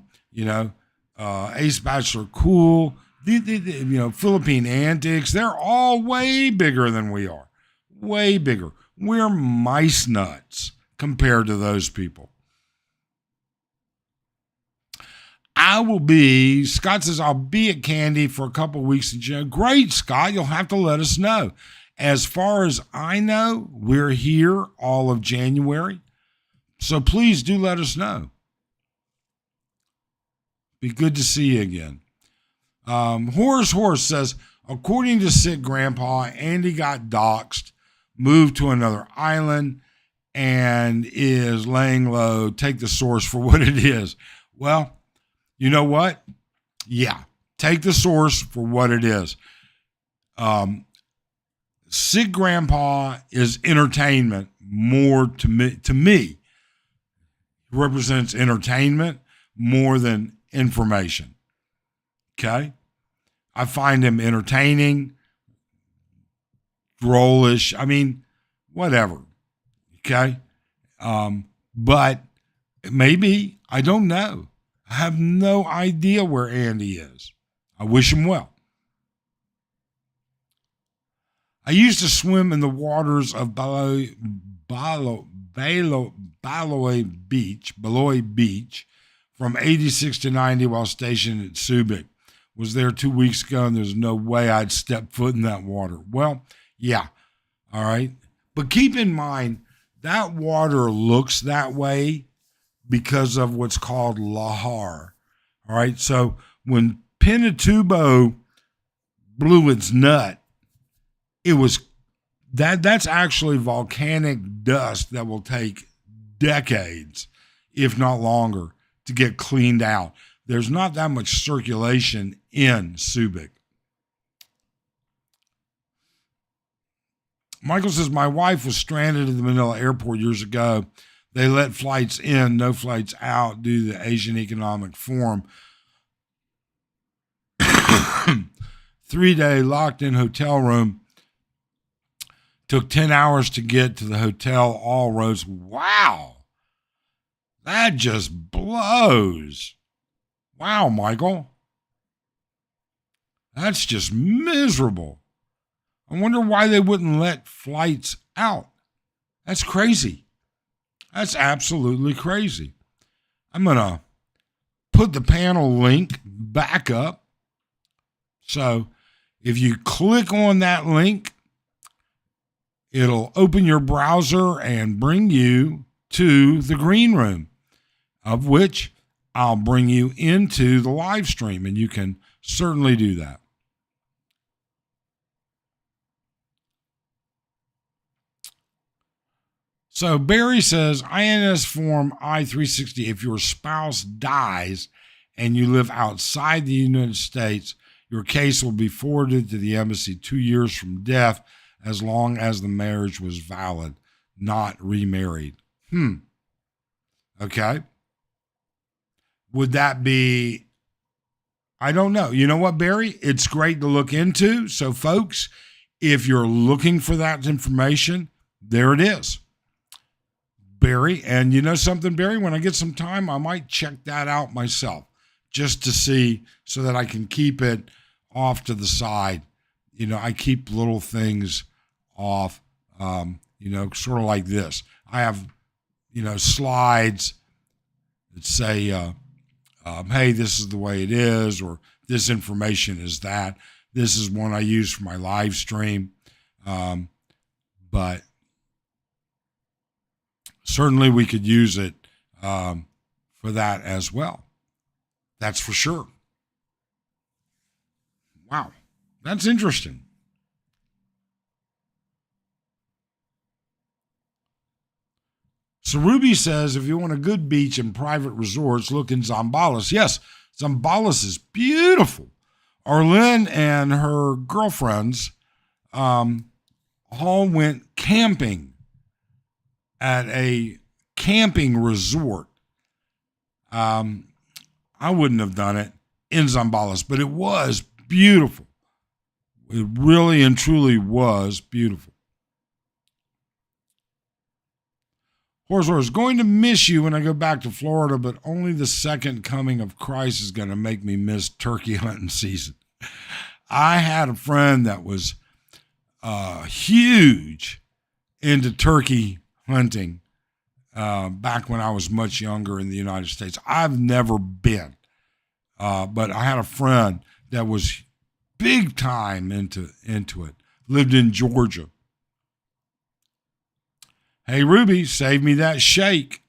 Bachelor Cool, Philippine Antics, they're all way bigger than we are. Way bigger. We're mice nuts compared to those people. Scott says, I'll be at Candy for a couple of weeks in June. Great, Scott. You'll have to let us know. As far as I know, we're here all of January. So please do let us know. Be good to see you again. Horse says, according to Sick Grandpa, Andy got doxxed, moved to another island, and is laying low. Take the source for what it is. Well, you know what? Yeah, take the source for what it is. Sick Grandpa is entertainment more to me. He represents entertainment more than information. Okay? I find him entertaining, drollish. I mean, whatever. Okay? But maybe, I don't know. I have no idea where Andy is. I wish him well. I used to swim in the waters of Beloy Beach from 86 to 90 while stationed at Subic. Was there 2 weeks ago, and there's no way I'd step foot in that water. Well, yeah, all right. But keep in mind, that water looks that way because of what's called lahar. All right, so when Pinatubo blew its nut, it was that's actually volcanic dust that will take decades, if not longer, to get cleaned out. There's not that much circulation in Subic. Michael says, my wife was stranded at the Manila airport years ago. They let flights in, no flights out due to the Asian Economic Forum. 3-day locked-in hotel room. Took 10 hours to get to the hotel, all roads. Wow. That just blows. Wow, Michael. That's just miserable. I wonder why they wouldn't let flights out. That's crazy. That's absolutely crazy. I'm going to put the panel link back up. So if you click on that link, it'll open your browser and bring you to the green room, of which I'll bring you into the live stream, and you can certainly do that. So Barry says, INS Form I-360, if your spouse dies and you live outside the United States, your case will be forwarded to the embassy 2 years from death as long as the marriage was valid, not remarried. Okay. Would that be, I don't know. You know what, Barry? It's great to look into. So folks, if you're looking for that information, there it is. Barry. And you know something, Barry? When I get some time, I might check that out myself just to see so that I can keep it off to the side. You know, I keep little things off, sort of like this. I have, slides that say, hey, this is the way it is, or this information is that. This is one I use for my live stream. But certainly we could use it for that as well. That's for sure. Wow, that's interesting. So Ruby says, if you want a good beach and private resorts, look in Zambales. Yes, Zambales is beautiful. Arlene and her girlfriends all went camping at a camping resort. I wouldn't have done it in Zambales, but it was beautiful. It really and truly was beautiful. Horse is going to miss you when I go back to Florida, but only the second coming of Christ is going to make me miss turkey hunting season. I had a friend that was huge into turkey hunting back when I was much younger in the United States. I've never been, but I had a friend that was big time into it, lived in Georgia. Hey, Ruby, save me that shake.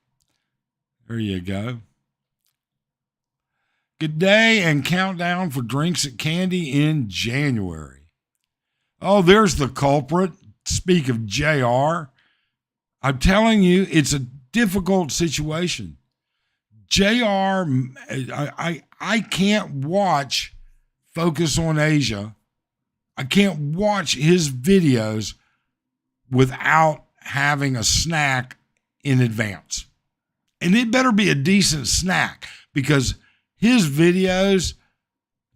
There you go. Good day and countdown for drinks at Candy in January. Oh, there's the culprit. Speak of JR. I'm telling you, it's a difficult situation. JR, I can't watch Focus on Asia. I can't watch his videos without having a snack in advance. And it better be a decent snack because his videos,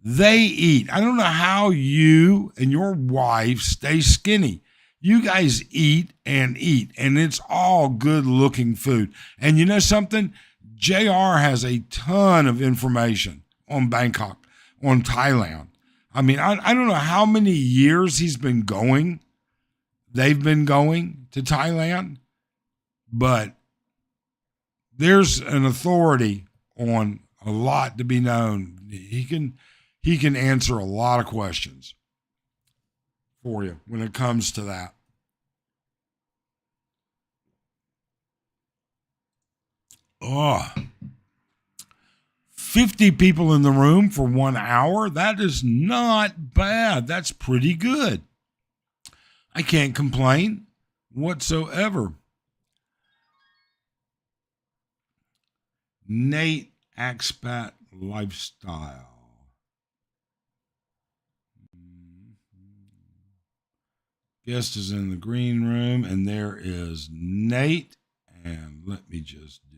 they eat. I don't know how you and your wife stay skinny. You guys eat, and it's all good looking food. And you know something? JR has a ton of information on Bangkok, on Thailand. I mean, I don't know how many years they've been going to Thailand, but there's an authority on a lot to be known. He can answer a lot of questions for you when it comes to that. Oh, 50 people in the room for 1 hour. That is not bad. That's pretty good. I can't complain whatsoever. Nate, Expat Lifestyle. Guest is in the green room, and there is Nate. And let me just do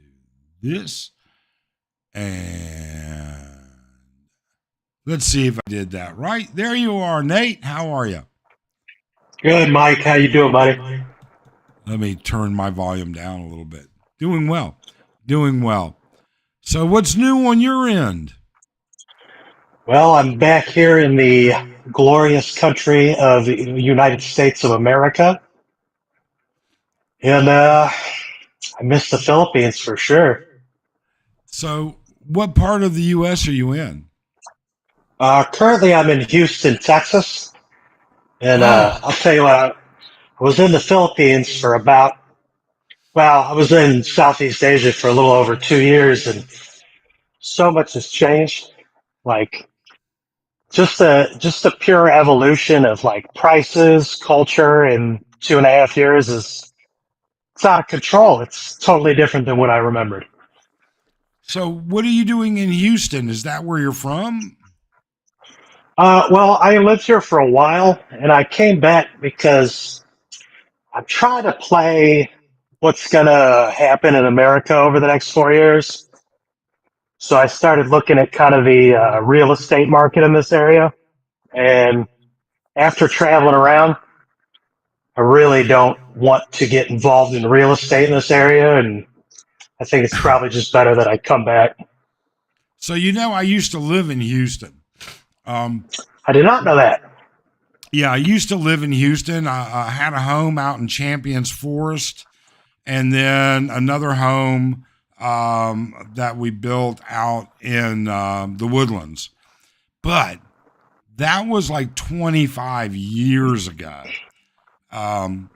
this. And let's see if I did that right. There you are, Nate. How are you? Good, Mike. How you doing, buddy? Let me turn my volume down a little bit. Doing well. So what's new on your end? Well, I'm back here in the glorious country of the United States of America. And I miss the Philippines for sure. So what part of the U.S. are you in? Currently, I'm in Houston, Texas. And Oh, I'll tell you what, I was in the Philippines for I was in Southeast Asia for a little over 2 years, and so much has changed. Like, just a pure evolution of like prices, culture in 2.5 years is it's out of control. It's totally different than what I remembered. so what are you doing in Houston? Is that where you're from? Well, I lived here for a while, and I came back because I'm trying to play what's gonna happen in America over the next 4 years. So I started looking at kind of the real estate market in this area, and after traveling around, I really don't want to get involved in real estate in this area, and I think it's probably just better that I come back. So I used to live in Houston. Um, I did not know that. yeah, I used to live in Houston. I had a home out in Champions Forest, and then another home that we built out in the Woodlands. But that was like 25 years ago. Um,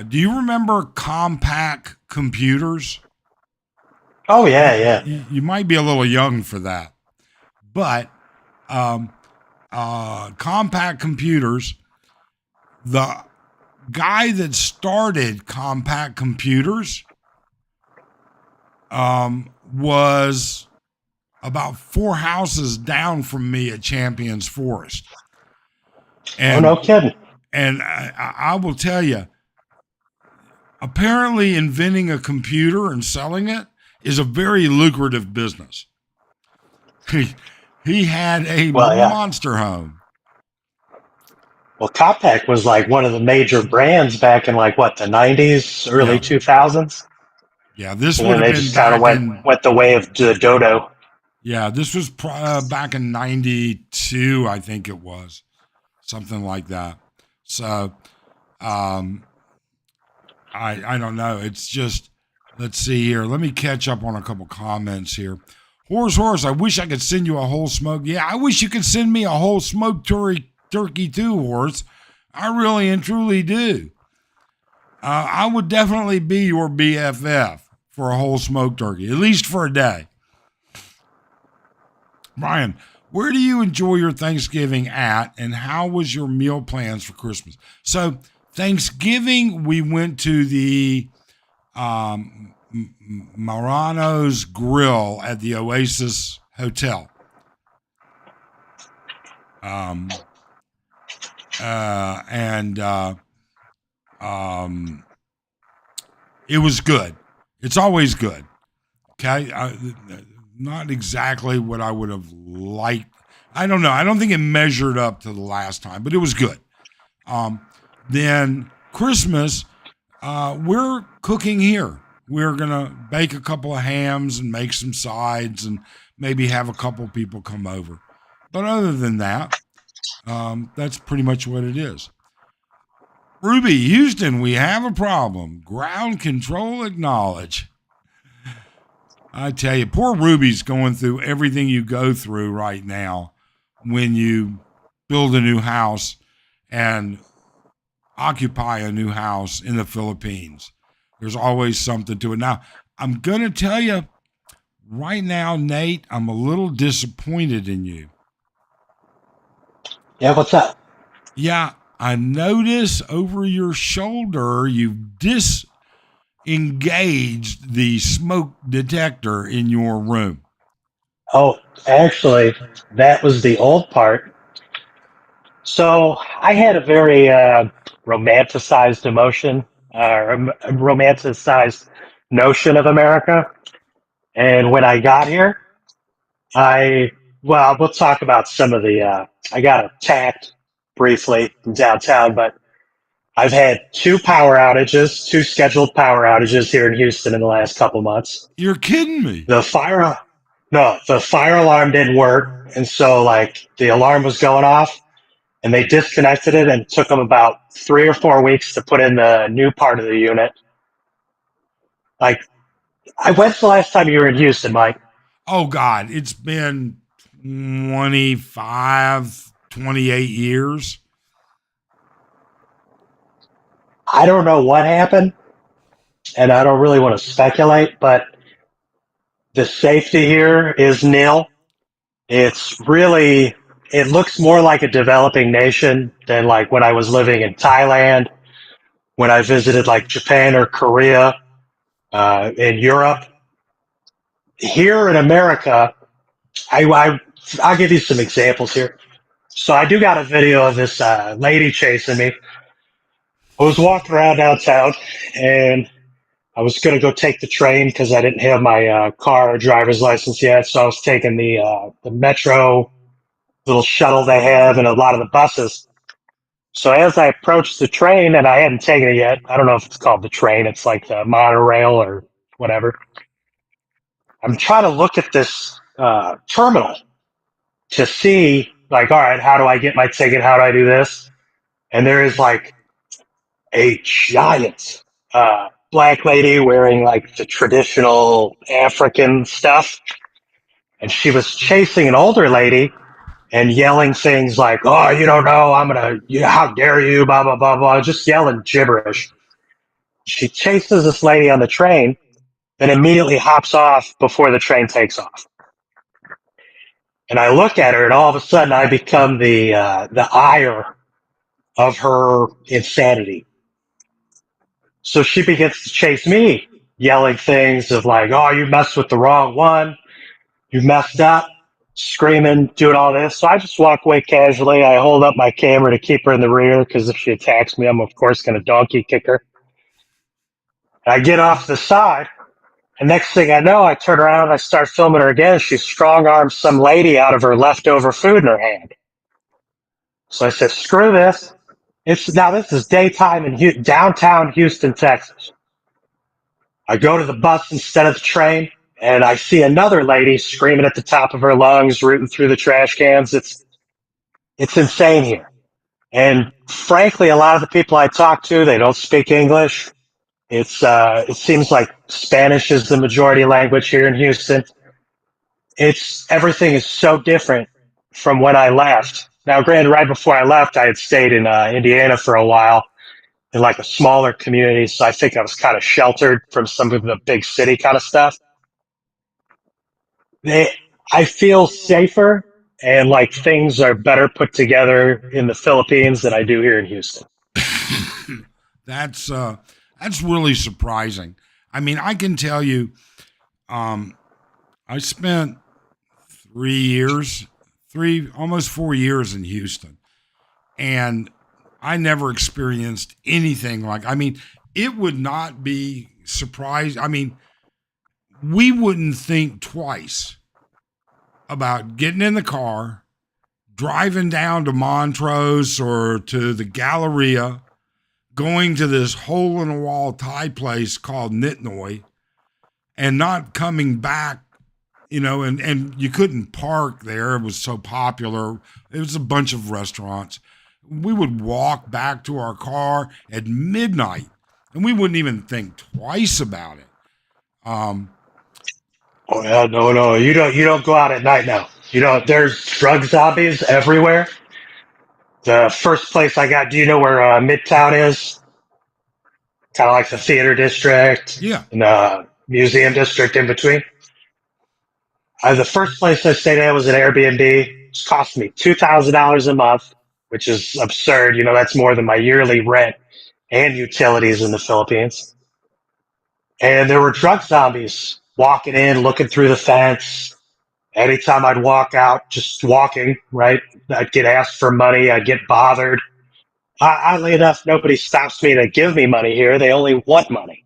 do you remember compact computers? Oh yeah, yeah. You might be a little young for that, but um, compact computers, the guy that started compact computers was about 4 houses down from me at Champions Forest. Oh, no And kidding. I will tell you, apparently inventing a computer and selling it is a very lucrative business. He had a Well, yeah. monster home. Well, Compaq was like one of the major brands back in like what, the '90s, early Yeah. 2000s, Yeah, this and would then have they been just kind of back went in. went the way of the dodo. Yeah, this was back in '92, I think it was, something like that. So, um, I don't know. It's just, let's see here. Let me catch up on a couple comments here. Horse, I wish I could send you a whole smoke. Yeah, I wish you could send me a whole smoked turkey too, Horse. I really and truly do. I would definitely be your BFF for a whole smoked turkey, at least for a day. Brian, where do you enjoy your Thanksgiving at, and how was your meal plans for Christmas? So, Thanksgiving, we went to the Marano's Grill at the Oasis Hotel. Um, and it was good. It's always good. Okay. Not exactly what I would have liked. I don't know. I don't think it measured up to the last time, but it was good. Then Christmas, we're cooking here. We're going to bake a couple of hams and make some sides and maybe have a couple people come over. But other than that, that's pretty much what it is. Ruby, Houston, we have a problem. Ground control acknowledge. I tell you, poor Ruby's going through everything you go through right now when you build a new house and occupy a new house in the Philippines. There's always something to it. Now, I'm going to tell you right now, Nate, I'm a little disappointed in you. Yeah, what's up? Yeah, I notice over your shoulder you've disengaged the smoke detector in your room. Oh, actually, that was the old part. So I had a very romanticized emotion, romanticized notion of America. And when I got here, well, we'll talk about some of I got attacked briefly in downtown, but I've had two scheduled power outages here in Houston in the last couple months. You're kidding me. The fire, no, the fire alarm didn't work. And so like the alarm was going off and they disconnected it and took them about 3 or 4 weeks to put in the new part of the unit. Like, when's the last time you were in Houston, Mike? Oh, God, it's been 25, 28 years. I don't know what happened, and I don't really want to speculate, but the safety here is nil. It's really, it looks more like a developing nation than like when I was living in Thailand, when I visited like Japan or Korea, in Europe. Here in America, I'll give you some examples here. So I do got a video of this lady chasing me. I was walking around downtown and I was going to go take the train because I didn't have my car or driver's license yet. So I was taking the metro little shuttle they have and a lot of the buses. So as I approached the train, and I hadn't taken it yet, I don't know if it's called the train, it's like the monorail or whatever. I'm trying to look at this terminal to see, like, all right, how do I get my ticket? How do I do this? And there is like a giant black lady wearing like the traditional African stuff. And she was chasing an older lady and yelling things like, "Oh, you don't know, how dare you, blah, blah, blah, blah," just yelling gibberish. She chases this lady on the train, then immediately hops off before the train takes off. And I look at her, and all of a sudden, I become the ire of her insanity. So she begins to chase me, yelling things of like, "Oh, you messed with the wrong one. You messed up," screaming, doing all this. So I just walk away casually. I hold up my camera to keep her in the rear because if she attacks me, I'm of course going to donkey kick her. I get off the side, and next thing I know, I turn around and I start filming her again. She strong arms some lady out of her leftover food in her hand. So I said, "Screw this." This is daytime in downtown Houston, Texas. I go to the bus instead of the train, and I see another lady screaming at the top of her lungs, rooting through the trash cans. It's insane here. And frankly, a lot of the people I talk to, they don't speak English. It seems like Spanish is the majority language here in Houston. Everything is so different from when I left. Now, granted, right before I left, I had stayed in Indiana for a while in like a smaller community, so I think I was kind of sheltered from some of the big city kind of stuff. They, I feel safer and like things are better put together in the Philippines than I do here in Houston. that's uh, that's really surprising. I mean, I can tell you, um, I spent 3 years, almost 4 years in Houston, and I never experienced anything like. I mean, it would not be surprised. I mean, we wouldn't think twice about getting in the car, driving down to Montrose or to the Galleria, going to this hole in the wall Thai place called Nitnoy, and not coming back, and you couldn't park there. It was so popular. It was a bunch of restaurants. We would walk back to our car at midnight, and we wouldn't even think twice about it. Um, Oh yeah, no, no, you don't go out at night now. You know, there's drug zombies everywhere. The first place I got, do you know where Midtown is? Kind of like the theater district yeah, and the museum district in between. The first place I stayed at was an Airbnb. It cost me $2,000 a month, which is absurd. You know, that's more than my yearly rent and utilities in the Philippines. And there were drug zombies walking in, looking through the fence. Anytime I'd walk out, just walking, right, I'd get asked for money. I'd get bothered. Oddly enough, nobody stops me to give me money here. They only want money.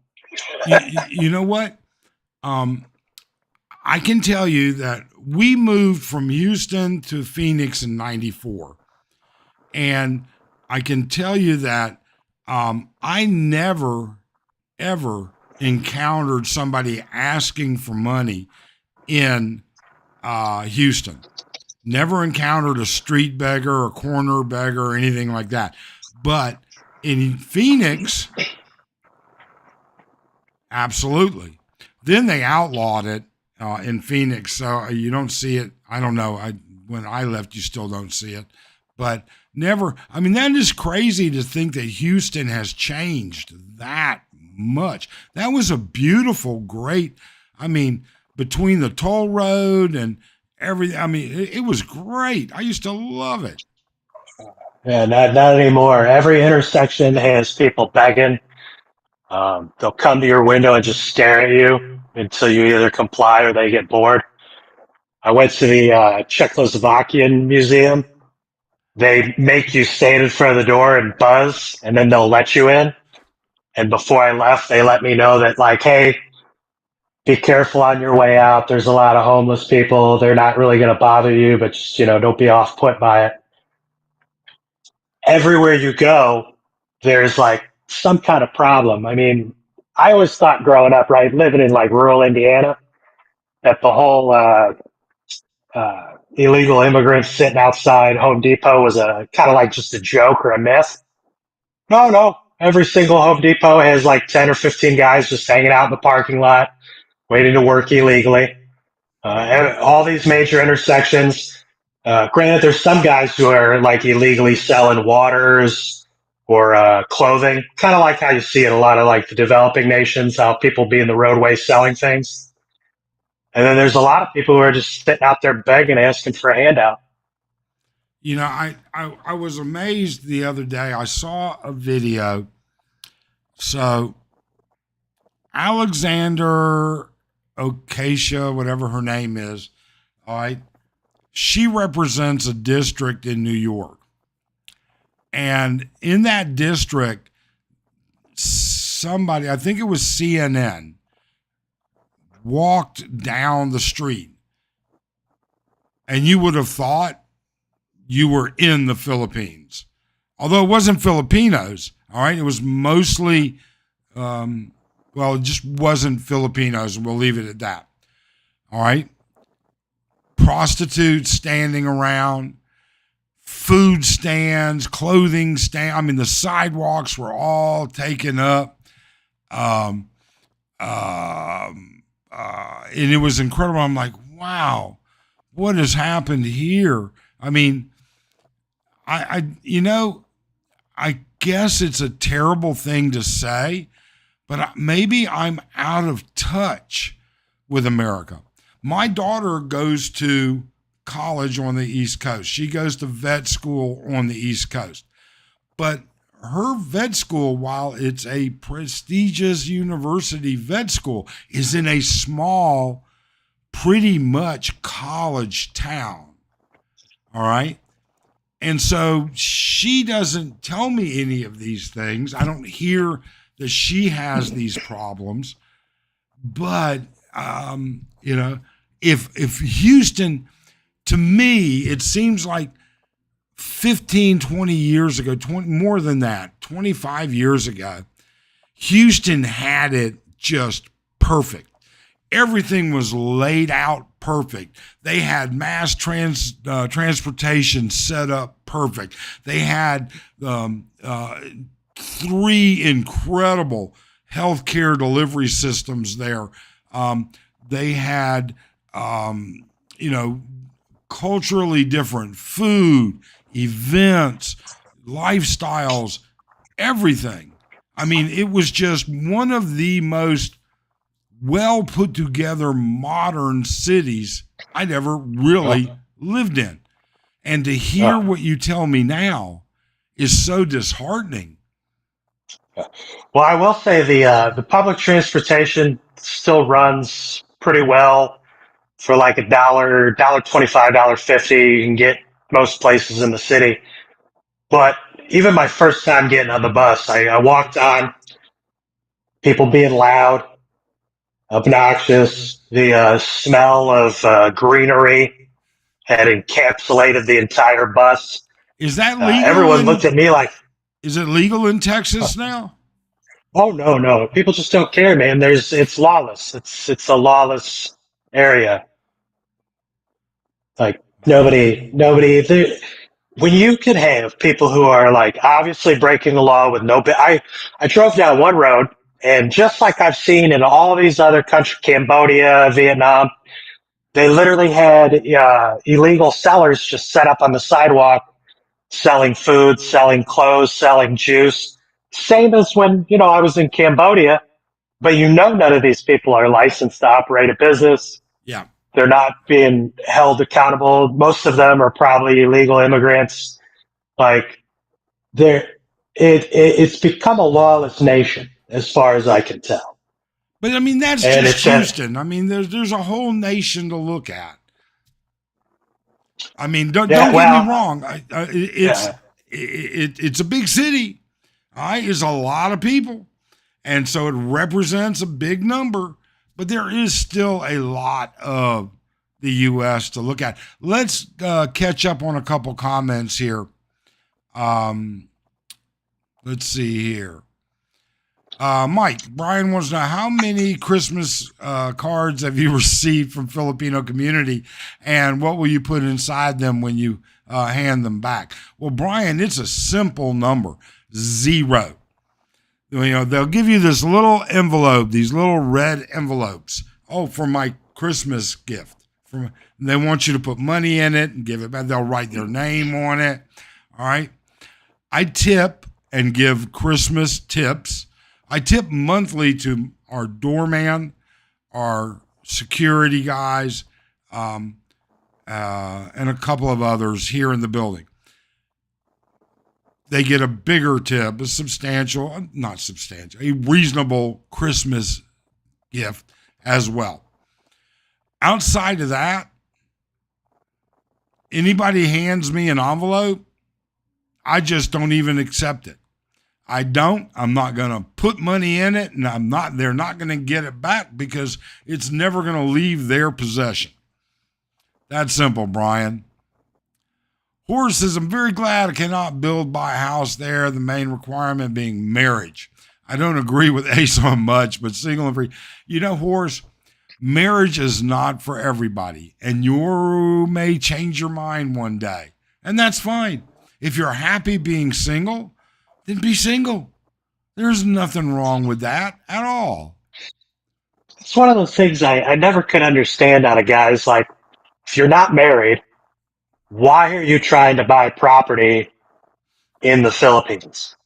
you know what? Um, I can tell you that we moved from Houston to Phoenix in '94, and I can tell you that I never ever encountered somebody asking for money in Houston. Never encountered a street beggar, a corner beggar, or anything like that. But in Phoenix, absolutely. Then they outlawed it in Phoenix, so you don't see it. I don't know. When I left, you still don't see it, but never. I mean, that is crazy to think that Houston has changed that much. That was a beautiful, great. I mean, between the toll road and everything. I mean, it was great. I used to love it. Yeah, not anymore. Every intersection has people begging. They'll come to your window and just stare at you until you either comply or they get bored. I went to the Czechoslovakian museum. They make you stand in front of the door and buzz, and then they'll let you in. And before I left, they let me know that, like, hey, be careful on your way out. There's a lot of homeless people. They're not really going to bother you, but just, don't be off put by it. everywhere you go, there's like some kind of problem. I mean, I always thought growing up, right, living in like rural Indiana, that the whole illegal immigrants sitting outside Home Depot was a kind of like just a joke or a myth. No, no. Every single Home Depot has like 10 or 15 guys just hanging out in the parking lot, waiting to work illegally. And all these major intersections. Granted, there's some guys who are like illegally selling waters or clothing, kind of like how you see in a lot of like the developing nations, how people be in the roadway selling things. And then there's a lot of people who are just sitting out there begging, asking for a handout. You know, I was amazed the other day. I saw a video. So Alexander Ocasio, whatever her name is, all right, she represents a district in New York. And in that district, somebody, I think it was CNN, walked down the street. And you would have thought you were in the Philippines. Although it wasn't Filipinos, all right? It was mostly, it just wasn't Filipinos, and we'll leave it at that, all right? Prostitutes standing around, food stands, clothing stands. I mean, the sidewalks were all taken up. And it was incredible. I'm like, wow, what has happened here? I mean, I guess it's a terrible thing to say, but maybe I'm out of touch with America. My daughter goes to college on the East Coast. She goes to vet school on the East Coast. But her vet school, while it's a prestigious university vet school, is in a small, pretty much college town. All right? And so she doesn't tell me any of these things. I don't hear that she has these problems. But, if Houston, to me, it seems like 15, 20 years ago, more than that, 25 years ago, Houston had it just perfect. Everything was laid out perfect. They had mass transportation set up perfect. They had 3 incredible healthcare delivery systems there. They had, culturally different food, events, lifestyles, everything. I mean, it was just one of the most well put together modern cities I'd ever really lived in. And to hear what you tell me now is so disheartening. Well, I will say the public transportation still runs pretty well for like $1, $1.25, $1.50. You can get most places in the city. But even my first time getting on the bus, I walked on, people being loud, obnoxious. The smell of greenery had encapsulated the entire bus. Is that legal? Everyone looked at me like, is it legal in Texas now? "Oh no, no! People just don't care, man. It's lawless. It's a lawless area. Like nobody. When you could have people who are like obviously breaking the law with no, I drove down one road and just like I've seen in all these other countries, Cambodia, Vietnam, they literally had illegal sellers just set up on the sidewalk selling food, selling clothes, selling juice. Same as when, I was in Cambodia, but none of these people are licensed to operate a business. Yeah. They're not being held accountable. Most of them are probably illegal immigrants. Like it's become a lawless nation as far as I can tell. But I mean, that's And just Houston. I mean, there's a whole nation to look at. I mean, don't get me wrong. It's a big city. All right, it's a lot of people, and so it represents a big number. But there is still a lot of the U.S. to look at. Let's catch up on a couple comments here. Let's see here. Mike, Brian wants to know how many Christmas cards have you received from Filipino community, and what will you put inside them when you hand them back? Well, Brian, it's a simple number: 0. They'll give you this little envelope, these little red envelopes. Oh, for my Christmas gift. They want you to put money in it and give it back. They'll write their name on it. All right. I tip and give Christmas tips. I tip monthly to our doorman, our security guys, and a couple of others here in the building. They get a bigger tip, not substantial, a reasonable Christmas gift as well. Outside of that, anybody hands me an envelope, I just don't even accept it. I'm not going to put money in it, and they're not going to get it back because it's never going to leave their possession. That's simple, Brian. Horace says, I'm very glad I cannot buy a house there, the main requirement being marriage. I don't agree with Ace on much, but single and free. Horace, marriage is not for everybody, and you may change your mind one day, and that's fine. If you're happy being single, then be single. There's nothing wrong with that at all. It's one of those things I never could understand out of guys. Like, if you're not married, why are you trying to buy property in the Philippines?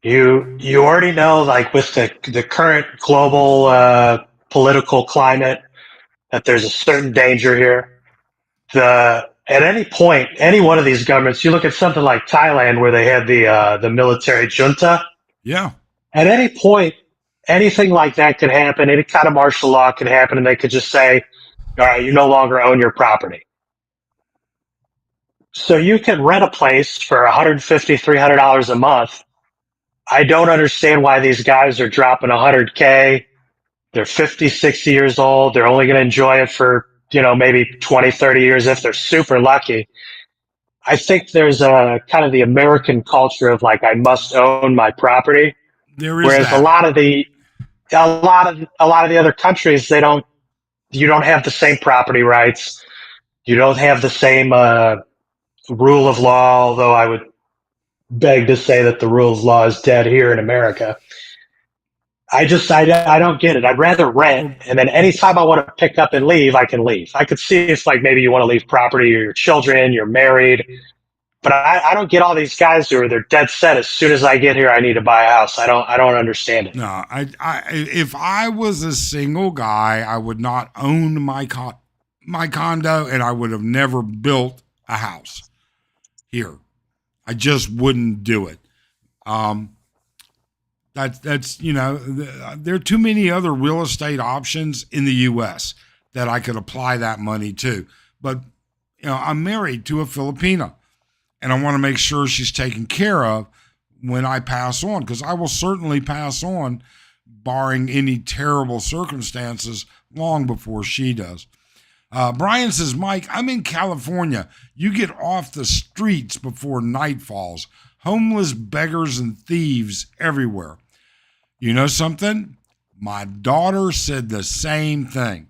You already know, like, with the current global political climate, that there's a certain danger here. At any point, any one of these governments, you look at something like Thailand where they had the military junta. Yeah. At any point, anything like that could happen. Any kind of martial law could happen, and they could just say, "All right, you no longer own your property." So you can rent a place for $150, $300 a month. I don't understand why these guys are dropping $100K. They're 50, 60 years old. They're only going to enjoy it for, maybe 20, 30 years if they're super lucky. I think there's a kind of the American culture of, like, I must own my property. There is Whereas that. a lot of the other countries, you don't have the same property rights. You don't have the same rule of law, although I would beg to say that the rule of law is dead here in America. I don't get it. I'd rather rent, and then anytime I want to pick up and leave, I can leave. I could see if, like, maybe you want to leave property or your children, you're married, but I don't get all these guys they're dead set. As soon as I get here, I need to buy a house. I don't understand it. No, if I was a single guy, I would not own my condo, and I would have never built a house here. I just wouldn't do it. There are too many other real estate options in the U.S. that I could apply that money to. But, I'm married to a Filipina, and I want to make sure she's taken care of when I pass on, because I will certainly pass on, barring any terrible circumstances, long before she does. Brian says, Mike, I'm in California. You get off the streets before night falls. Homeless beggars and thieves everywhere. You know something? My daughter said the same thing.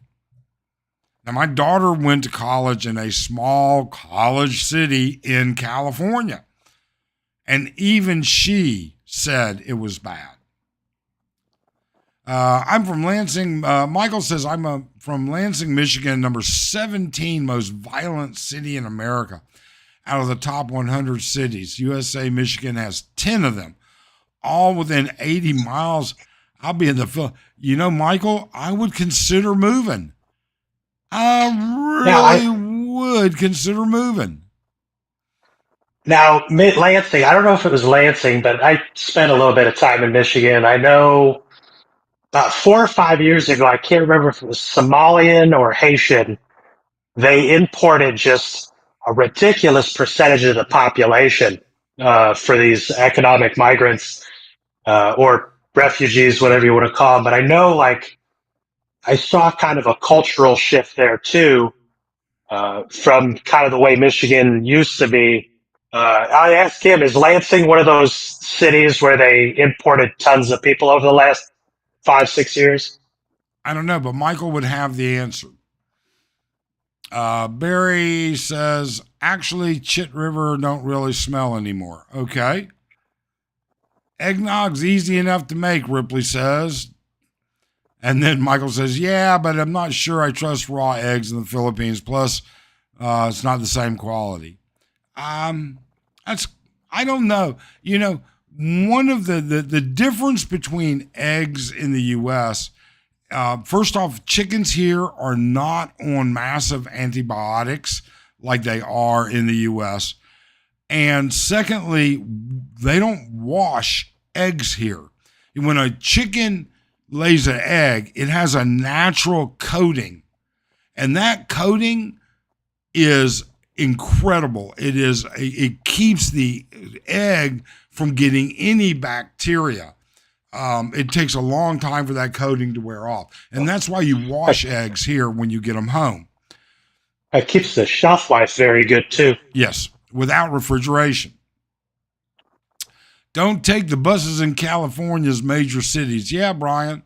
Now, my daughter went to college in a small college city in California, and even she said it was bad. I'm from Lansing. Michael says, I'm from Lansing, Michigan, number 17 most violent city in America. Out of the top 100 cities, USA, Michigan has 10 of them, all within 80 miles. I'll be in the Michael, I would consider moving. I would consider moving. Now, Lansing, I don't know if it was Lansing, but I spent a little bit of time in Michigan. I know about 4 or 5 years ago, I can't remember if it was Somalian or Haitian, they imported just a ridiculous percentage of the population for these economic migrants or refugees, whatever you want to call them. But I know, like, I saw kind of a cultural shift there too, from kind of the way Michigan used to be. I asked him, is Lansing one of those cities where they imported tons of people over the last 5, 6 years? I don't know, but Michael would have the answer. Barry says, actually, Chit River don't really smell anymore. Okay. Eggnog's easy enough to make, Ripley says. And then Michael says, yeah, but I'm not sure I trust raw eggs in the Philippines. Plus, it's not the same quality. That's, I don't know. You know, one of the difference between eggs in the U.S., first off, chickens here are not on massive antibiotics like they are in the U.S. And secondly, they don't wash eggs here. When a chicken lays an egg, it has a natural coating. And that coating is incredible. It keeps the egg from getting any bacteria. It takes a long time for that coating to wear off. And that's why you wash eggs here when you get them home. It keeps the shelf life very good too. Yes, without refrigeration. Don't take the buses in California's major cities. Yeah, Brian.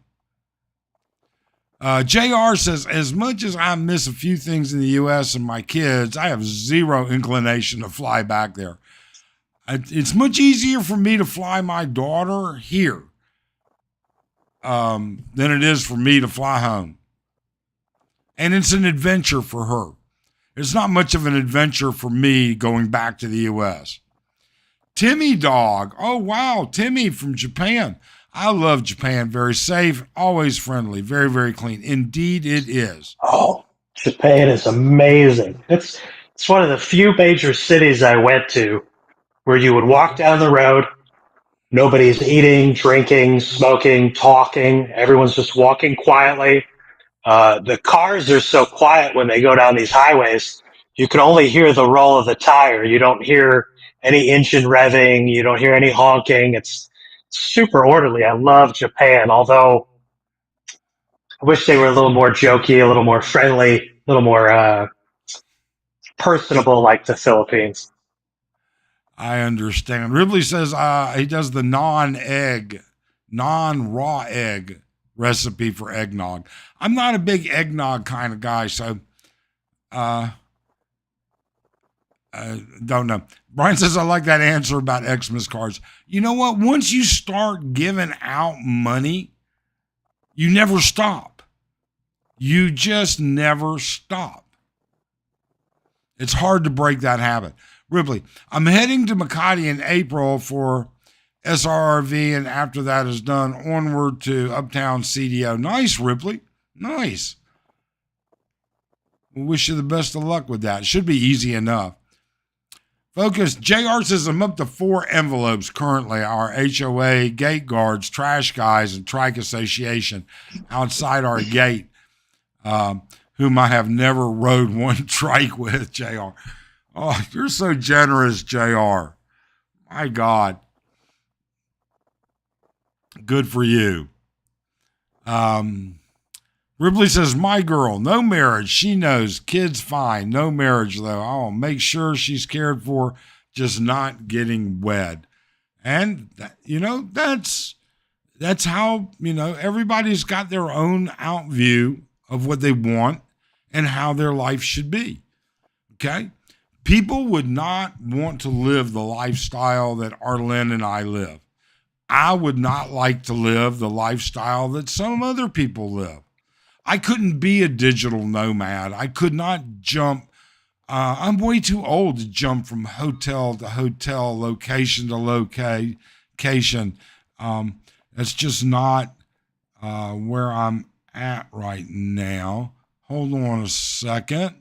JR says, as much as I miss a few things in the U.S. and my kids, I have zero inclination to fly back there. It's much easier for me to fly my daughter here than it is for me to fly home. And it's an adventure for her. It's not much of an adventure for me going back to the U.S. Timmy Dog. Oh, wow. Timmy from Japan. I love Japan. Very safe, always friendly, very, very clean. Indeed, it is. Oh, Japan is amazing. It's one of the few major cities I went to where you would walk down the road, nobody's eating, drinking, smoking, talking. Everyone's just walking quietly. The cars are so quiet when they go down these highways. You can only hear the roll of the tire. You don't hear any engine revving. You don't hear any honking. It's super orderly. I love Japan, although I wish they were a little more jokey, a little more friendly, a little more personable like the Philippines. I understand. Ripley says he does the non-raw egg recipe for eggnog. I'm not a big eggnog kind of guy, so I don't know. Brian says, I like that answer about Xmas cards. You know what? Once you start giving out money, you never stop. You just never stop. It's hard to break that habit. Ripley, I'm heading to Makati in April for SRRV, and after that is done, onward to Uptown CDO. Nice, Ripley. Nice. We wish you the best of luck with that. It should be easy enough. Focus. JR says I'm up to 4 envelopes currently. Our HOA, gate guards, trash guys, and trike association outside our gate, whom I have never rode one trike with, JR. Oh, you're so generous, JR. My God. Good for you. Ripley says, my girl, no marriage. She knows. Kids fine. No marriage, though. I'll make sure she's cared for, just not getting wed. And, that's how, everybody's got their own out view of what they want and how their life should be. Okay? People would not want to live the lifestyle that Arlen and I live. I would not like to live the lifestyle that some other people live. I couldn't be a digital nomad. I could not jump. I'm way too old to jump from hotel to hotel, location to location. That's just not where I'm at right now. Hold on a second.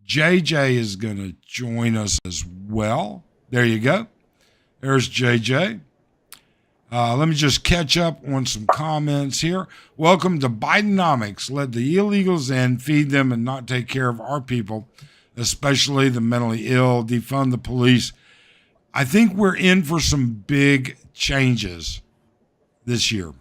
JJ is going to join us as well. There you go. There's JJ. Let me just catch up on some comments here. Welcome to Bidenomics. Let the illegals in, feed them, and not take care of our people, especially the mentally ill. Defund the police. I think we're in for some big changes this year.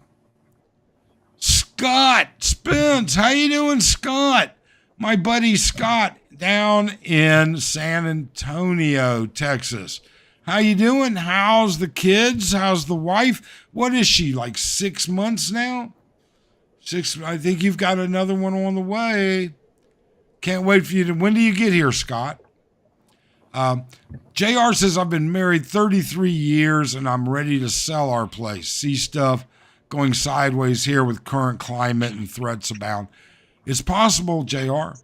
Scott Spence, how you doing, Scott? My buddy Scott down in San Antonio, Texas. How you doing? How's the kids? How's the wife? What is she, like 6 months now? Six. I think you've got another one on the way. Can't wait for you to. When do you get here, Scott? JR says, I've been married 33 years and I'm ready to sell our place. See stuff going sideways here with current climate and threats abound. It's possible, JR.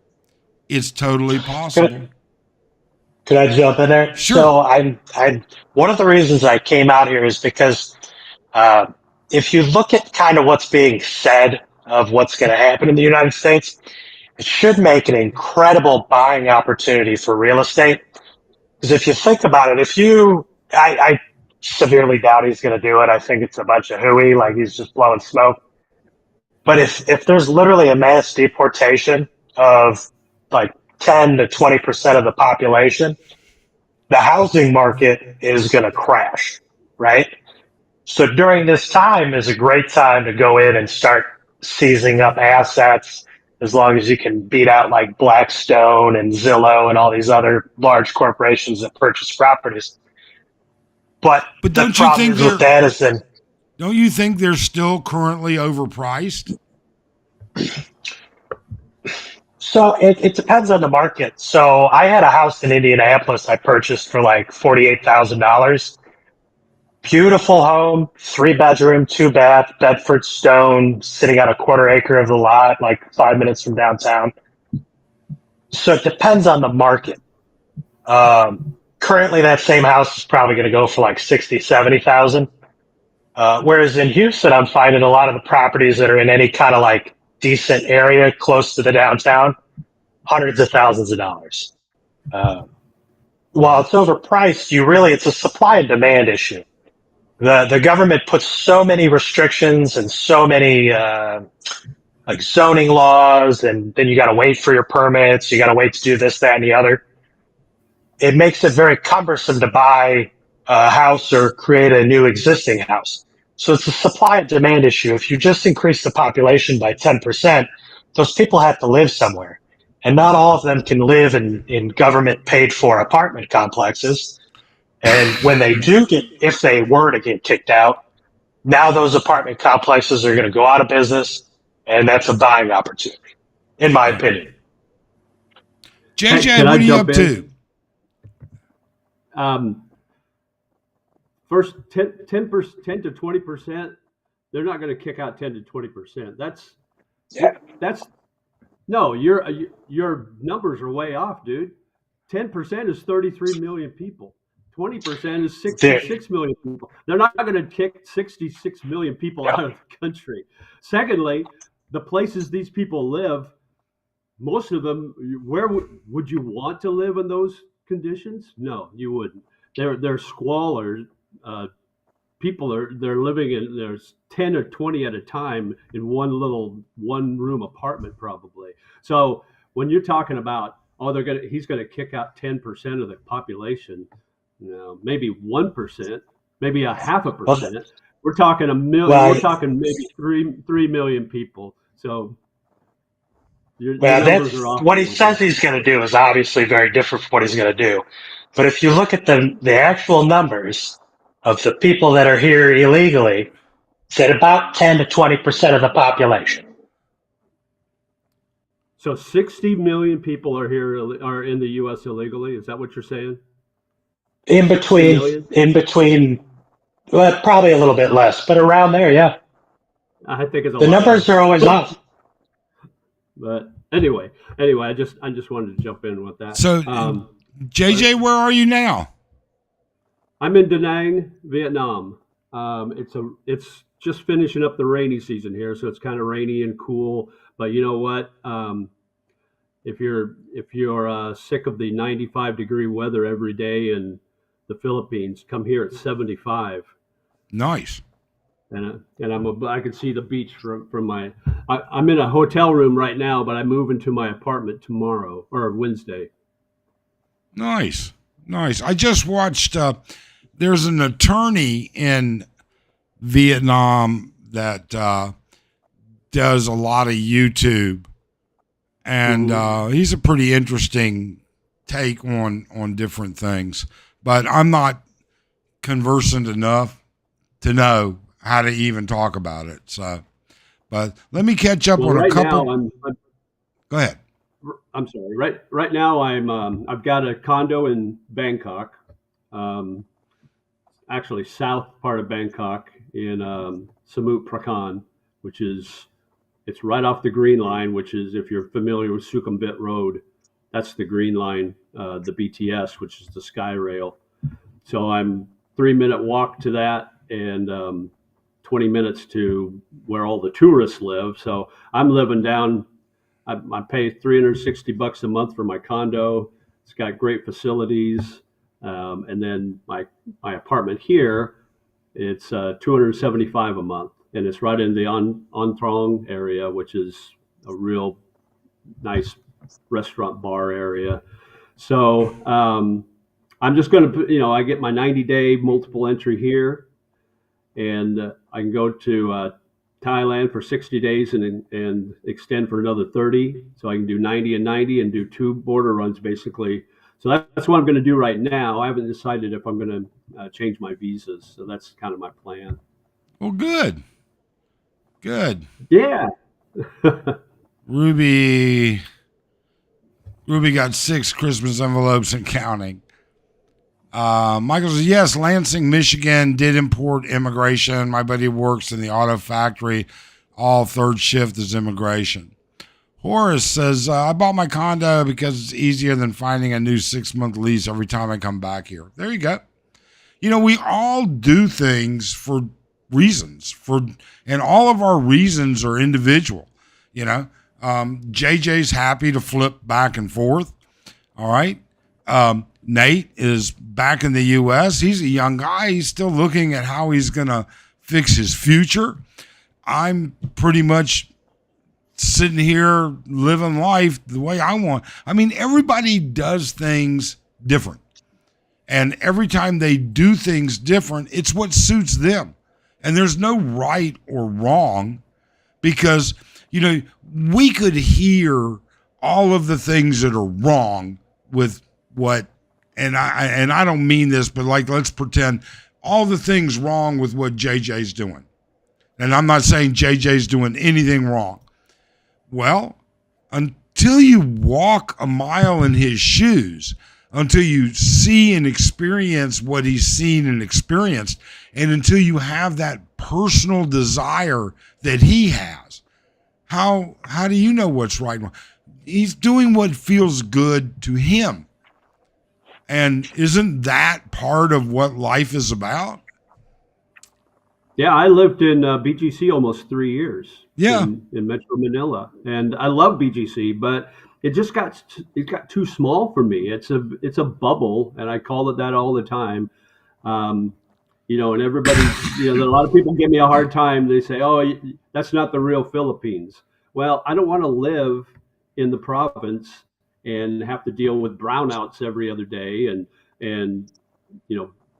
It's totally possible. Could I jump in there? Sure. So I'm one of the reasons I came out here is because uh, if you look at kind of what's being said of what's going to happen in the United States, it should make an incredible buying opportunity for real estate. Because if you think about it, I severely doubt he's going to do it. I think it's a bunch of hooey, like he's just blowing smoke. But if there's literally a mass deportation of like 10 to 20% of the population, the housing market is going to crash, right? So during this time is a great time to go in and start seizing up assets as long as you can beat out like Blackstone and Zillow and all these other large corporations that purchase properties. But But the don't you problem think is with that is then don't you think they're still currently overpriced? so it depends on the market. So I had a house in Indianapolis I purchased for like $48,000. Beautiful home, 3 bedroom, 2 bath, Bedford stone, sitting on a quarter acre of the lot, like 5 minutes from downtown. So it depends on the market. Currently, that same house is probably going to go for like 60, 70,000. Whereas in Houston, I'm finding a lot of the properties that are in any kind of like decent area close to the downtown, hundreds of thousands of dollars. Uh, while it's overpriced, it's a supply and demand issue. The government puts so many restrictions and so many like zoning laws, and then you got to wait for your permits. You got to wait to do this, that, and the other. It makes it very cumbersome to buy a house or create a new existing house. So it's a supply and demand issue. If you just increase the population by 10%, those people have to live somewhere. And not all of them can live in government paid for apartment complexes. And when they do if they were to get kicked out, now those apartment complexes are going to go out of business, and that's a buying opportunity, in my Yeah. opinion. Hey, JJ, can I what are you jump up in? to? Um, First, 10 to 20%, they're not going to kick out 10 to 20%. Yeah. That's no, your numbers are way off, dude. 10% is 33 million people. 20% is There, 66 million people. They're not going to kick 66 million people out of the country. Secondly, the places these people live, most of them, where would you want to live in those conditions? No, you wouldn't. They're squalor. Uh, People they're living in, there's 10 or 20 at a time in one little one room apartment probably. So when you're talking about, oh, he's gonna kick out 10% of the population, maybe 1%, maybe a half a well, percent, we're talking a million, we're well, talking maybe 3 million people. So your well, numbers are that's off a what he little bit. says he's going to do is obviously very different from what he's going to do. But if you look at the actual numbers of the people that are here illegally, it's at about 10 to 20% of the population. So 60 million people are in the US illegally, is that what you're saying? In 60 between, million. in between, well, probably a little bit less, but around there, yeah. I think it's a The lot numbers less. are always off. But anyway, I just wanted to jump in with that. So, JJ, where are you now? I'm in Da Nang, Vietnam. It's just finishing up the rainy season here, so it's kind of rainy and cool. But you know what? If you're sick of the 95-degree weather every day in the Philippines, come here at 75. Nice. And I can see the beach from my. I'm in a hotel room right now, but I move into my apartment tomorrow or Wednesday. Nice. Nice. I just watched, there's an attorney in Vietnam that does a lot of YouTube, and he's a pretty interesting take on different things. But I'm not conversant enough to know how to even talk about it. So, but let me catch up Well, on a right couple. now Go ahead. I'm sorry. Right now, I've got a condo in Bangkok, um, actually south part of Bangkok in Samut Prakan, which is it's right off the Green Line, which is if you're familiar with Sukhumvit Road, that's the Green Line, the BTS, which is the Sky Rail. So I'm 3 minute walk to that and 20 minutes to where all the tourists live. So I'm living down. I pay $360 a month for my condo. It's got great facilities, and then my apartment here, it's 275 a month, and it's right in the Ontrong area, which is a real nice restaurant bar area. So I'm just going to, I get my 90-day multiple entry here, and I can go to Thailand for 60 days and extend for another 30. So I can do 90 and 90 and do 2 border runs basically. So that's what I'm going to do right now. I haven't decided if I'm going to change my visas. So that's kind of my plan. Well, good. Good. Yeah. Ruby got 6 Christmas envelopes and counting. Michael says, yes, Lansing, Michigan did import immigration. My buddy works in the auto factory. All third shift is immigration. Horace says, I bought my condo because it's easier than finding a new 6-month lease every time I come back here. There you go. We all do things for reasons, and all of our reasons are individual. JJ's happy to flip back and forth. All right. Nate is back in the U.S. He's a young guy. He's still looking at how he's going to fix his future. I'm pretty much sitting here living life the way I want. I mean, everybody does things different. And every time they do things different, it's what suits them. And there's no right or wrong because, we could hear all of the things that are wrong with what, and I don't mean this, but let's pretend all the things wrong with what JJ's doing. And I'm not saying JJ's doing anything wrong. Well, until you walk a mile in his shoes, until you see and experience what he's seen and experienced, and until you have that personal desire that he has, how do you know what's right and wrong? He's doing what feels good to him. And isn't that part of what life is about? Yeah, I lived in BGC almost 3 years. Yeah. In Metro Manila, and I love BGC, but it got too small for me. It's a bubble, and I call it that all the time. And everybody, a lot of people give me a hard time. They say, "Oh, that's not the real Philippines." Well, I don't want to live in the province and have to deal with brownouts every other day, and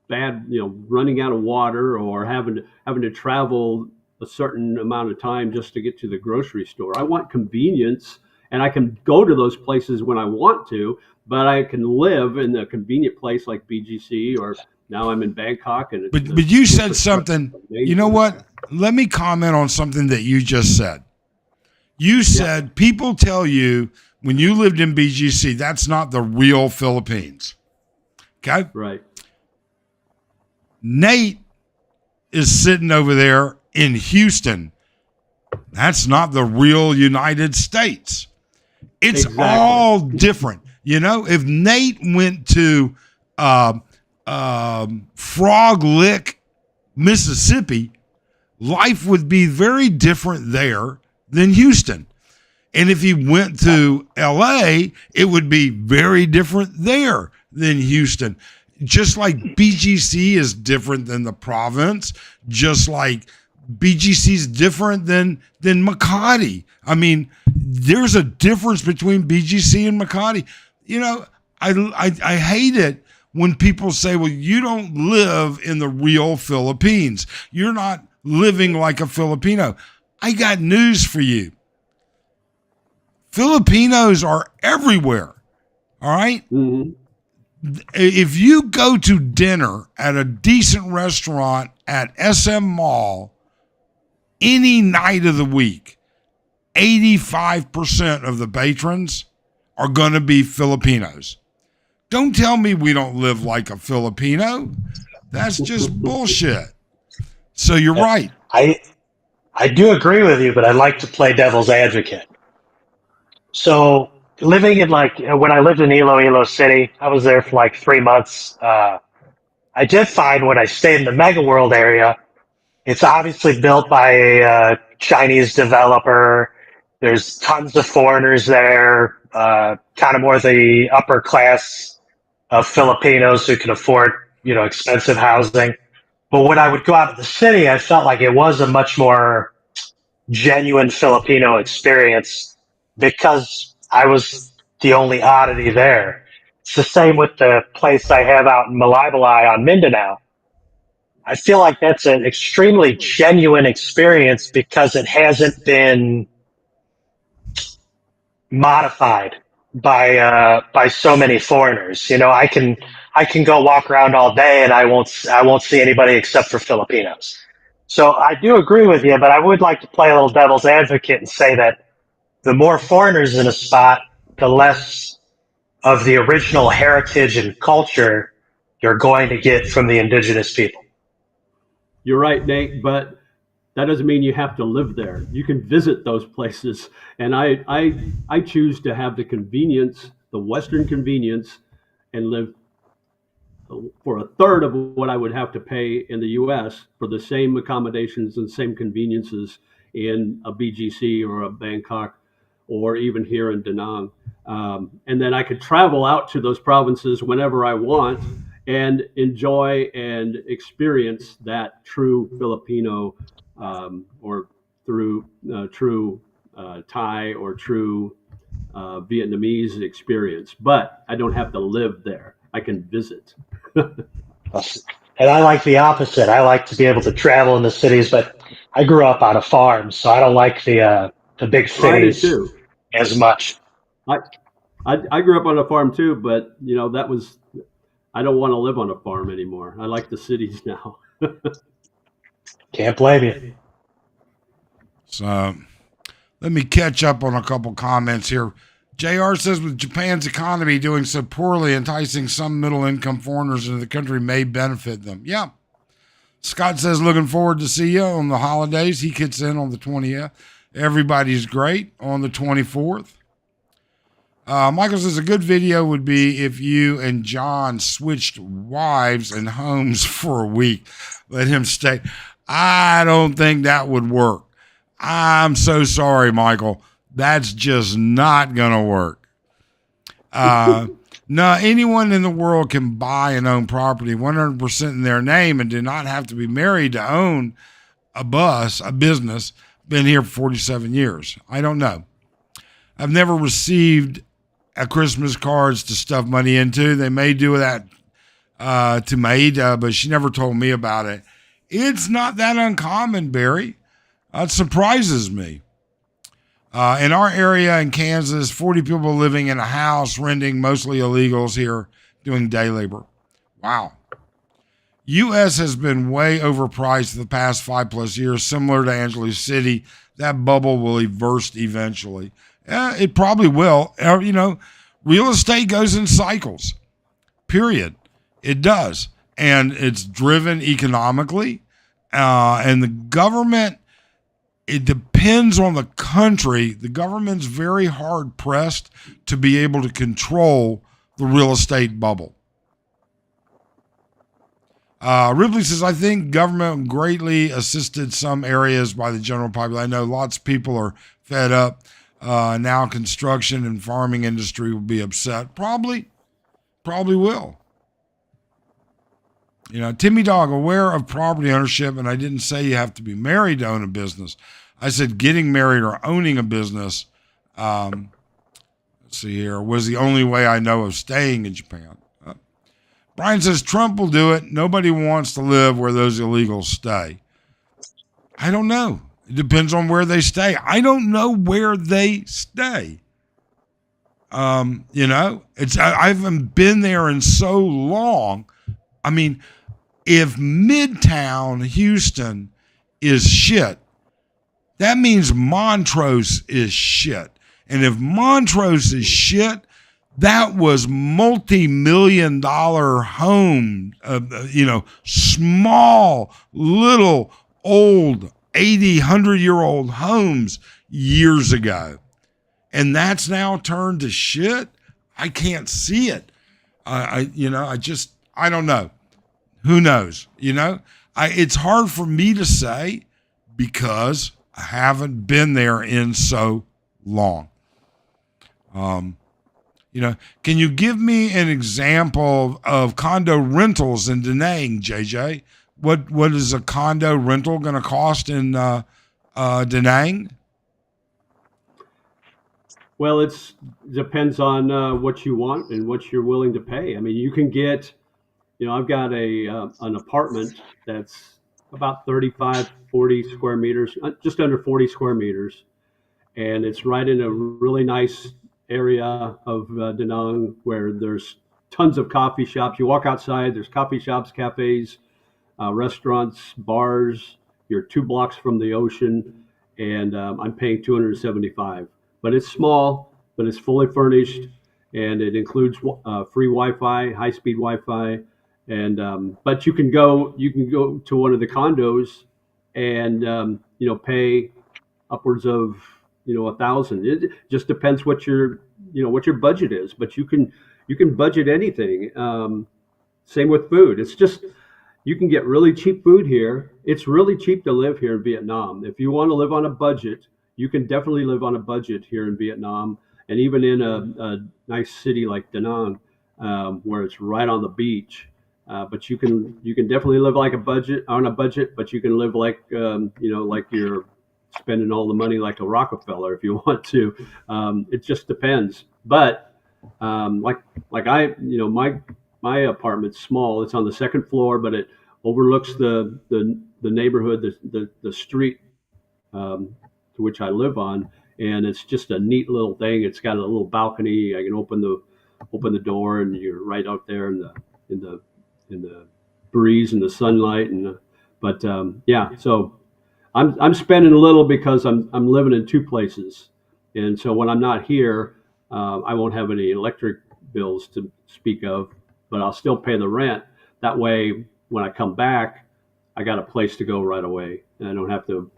bad, running out of water or having to travel a certain amount of time just to get to the grocery store. I want convenience, and I can go to those places when I want to, but I can live in a convenient place like BGC, or now I'm in Bangkok. But you said something. You know what? Let me comment on something that you just said. You said people tell you when you lived in BGC, that's not the real Philippines. Okay? Right. Nate is sitting over there in Houston. That's not the real United States. It's all different. If Nate went to Frog Lick, Mississippi, life would be very different there than Houston. And if he went to LA, it would be very different there than Houston. Just like BGC is different than the province, just like BGC is different than Makati. I mean, there's a difference between BGC and Makati. I hate it when people say, well, you don't live in the real Philippines. You're not living like a Filipino. I got news for you. Filipinos are everywhere. All right? Mm-hmm. If you go to dinner at a decent restaurant at SM Mall any night of the week, 85% of the patrons are going to be Filipinos. Don't tell me we don't live like a Filipino. That's just bullshit. So you're right. I do agree with you, but I like to play devil's advocate. So living in when I lived in Iloilo City, I was there for like 3 months. I did find when I stayed in the Mega World area, it's obviously built by a Chinese developer. There's tons of foreigners there, kind of more the upper class of Filipinos who can afford, expensive housing. But when I would go out to the city, I felt like it was a much more genuine Filipino experience because I was the only oddity there. It's the same with the place I have out in Malaybalay on Mindanao. I feel like that's an extremely genuine experience because it hasn't been modified by so many foreigners. I can go walk around all day and I won't see anybody except for Filipinos. So I do agree with you, but I would like to play a little devil's advocate and say that the more foreigners in a spot, the less of the original heritage and culture you're going to get from the indigenous people. You're right, Nate, but that doesn't mean you have to live there. You can visit those places, and I choose to have the convenience, the Western convenience, and live for a third of what I would have to pay in the U.S. for the same accommodations and same conveniences in a BGC or a Bangkok or even here in Da Nang. And then I could travel out to those provinces whenever I want and enjoy and experience that true Filipino or through true Thai or true Vietnamese experience. But I don't have to live there. I can visit. And I like the opposite. I like to be able to travel in the cities, but I grew up on a farm, so I don't like the big Well, I did cities too. as much. I, I grew up on a farm too, but that was I don't want to live on a farm anymore. I like the cities now. Can't blame you. So let me catch up on a couple comments here. JR says, with Japan's economy doing so poorly, enticing some middle income foreigners into the country may benefit them. Yeah. Scott says, looking forward to see you on the holidays. He gets in on the 20th. Everybody's great on the 24th. Michael says, a good video would be if you and John switched wives and homes for a week. Let him stay. I don't think that would work. I'm so sorry, Michael. That's just not going to work. No, anyone in the world can buy and own property 100% in their name and do not have to be married to own a business. Been here for 47 years. I don't know. I've never received a Christmas cards to stuff money into. They may do that to Maida, but she never told me about it. It's not that uncommon, Barry. It surprises me. In our area in Kansas, 40 people living in a house, renting, mostly illegals here, doing day labor. Wow. U.S. has been way overpriced the past 5+ years, similar to Angeles City. That bubble will burst eventually. It probably will. Real estate goes in cycles, period. It does. And it's driven economically. And the government, it depends on the country. The government's very hard pressed to be able to control the real estate bubble. Ripley says, I think government greatly assisted some areas by the general population. I know lots of people are fed up. Now construction and farming industry will be upset. Probably will. Timmy Dog, aware of property ownership, and I didn't say you have to be married to own a business. I said getting married or owning a business, let's see here, was the only way I know of staying in Japan. Brian says Trump will do it. Nobody wants to live where those illegals stay. I don't know. It depends on where they stay. I don't know where they stay. I haven't been there in so long. I mean, if Midtown Houston is shit, that means Montrose is shit. And if Montrose is shit, that was multi-million-dollar home, small, little, old, 80, 100-year-old homes years ago. And that's now turned to shit. I can't see it. I don't know. Who knows? It's hard for me to say because I haven't been there in so long. Can you give me an example of condo rentals in Da Nang, JJ? What is a condo rental going to cost in Da Nang? Well, it depends on what you want and what you're willing to pay. I mean, you can get, I've got an apartment that's about 35, 40 square meters, just under 40 square meters. And it's right in a really nice area of Da Nang where there's tons of coffee shops. You walk outside, there's coffee shops, cafes, restaurants, bars. You're 2 blocks from the ocean, and I'm paying $275. But it's small, but it's fully furnished, and it includes free Wi-Fi, high-speed Wi-Fi, and but you can go to one of the condos and pay upwards of $1,000. It just depends what your budget is, but you can budget anything. Same with food. It's just you can get really cheap food here. It's really cheap to live here in Vietnam. If you want to live on a budget, you can definitely live on a budget here in Vietnam, and even in a nice city like Da Nang, where it's right on the beach. But you can definitely live like on a budget, but you can live like like you're spending all the money like a Rockefeller if you want to. It just depends. But my apartment's small. It's on the second floor, but it overlooks the neighborhood, the street to which I live on, and it's just a neat little thing. It's got a little balcony. I can open the door, and you're right out there in the breeze and the sunlight. So I'm spending a little because I'm living in 2 places, and so when I'm not here, I won't have any electric bills to speak of, but I'll still pay the rent. That way, when I come back, I got a place to go right away, and I don't have to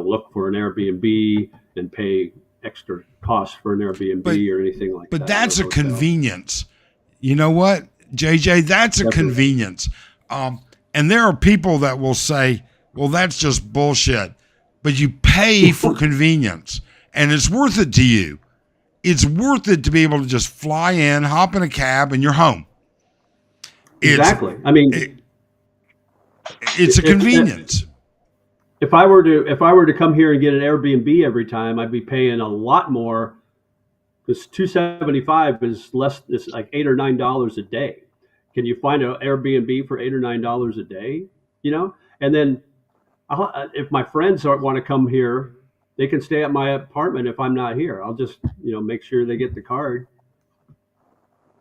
look for an Airbnb and pay extra costs for an Airbnb or anything like that. But that's a convenience. You know what, JJ? That's a convenience. And there are people that will say, well, that's just bullshit. But you pay for convenience, and it's worth it to you. It's worth it to be able to just fly in, hop in a cab, and you're home. Exactly. It's a convenience. If I were to come here and get an Airbnb every time, I'd be paying a lot more. Because $275 is less. It's like $8 or $9 a day. Can you find an Airbnb for $8 or $9 a day? And then if my friends want to come here, they can stay at my apartment if I'm not here. I'll just make sure they get the card.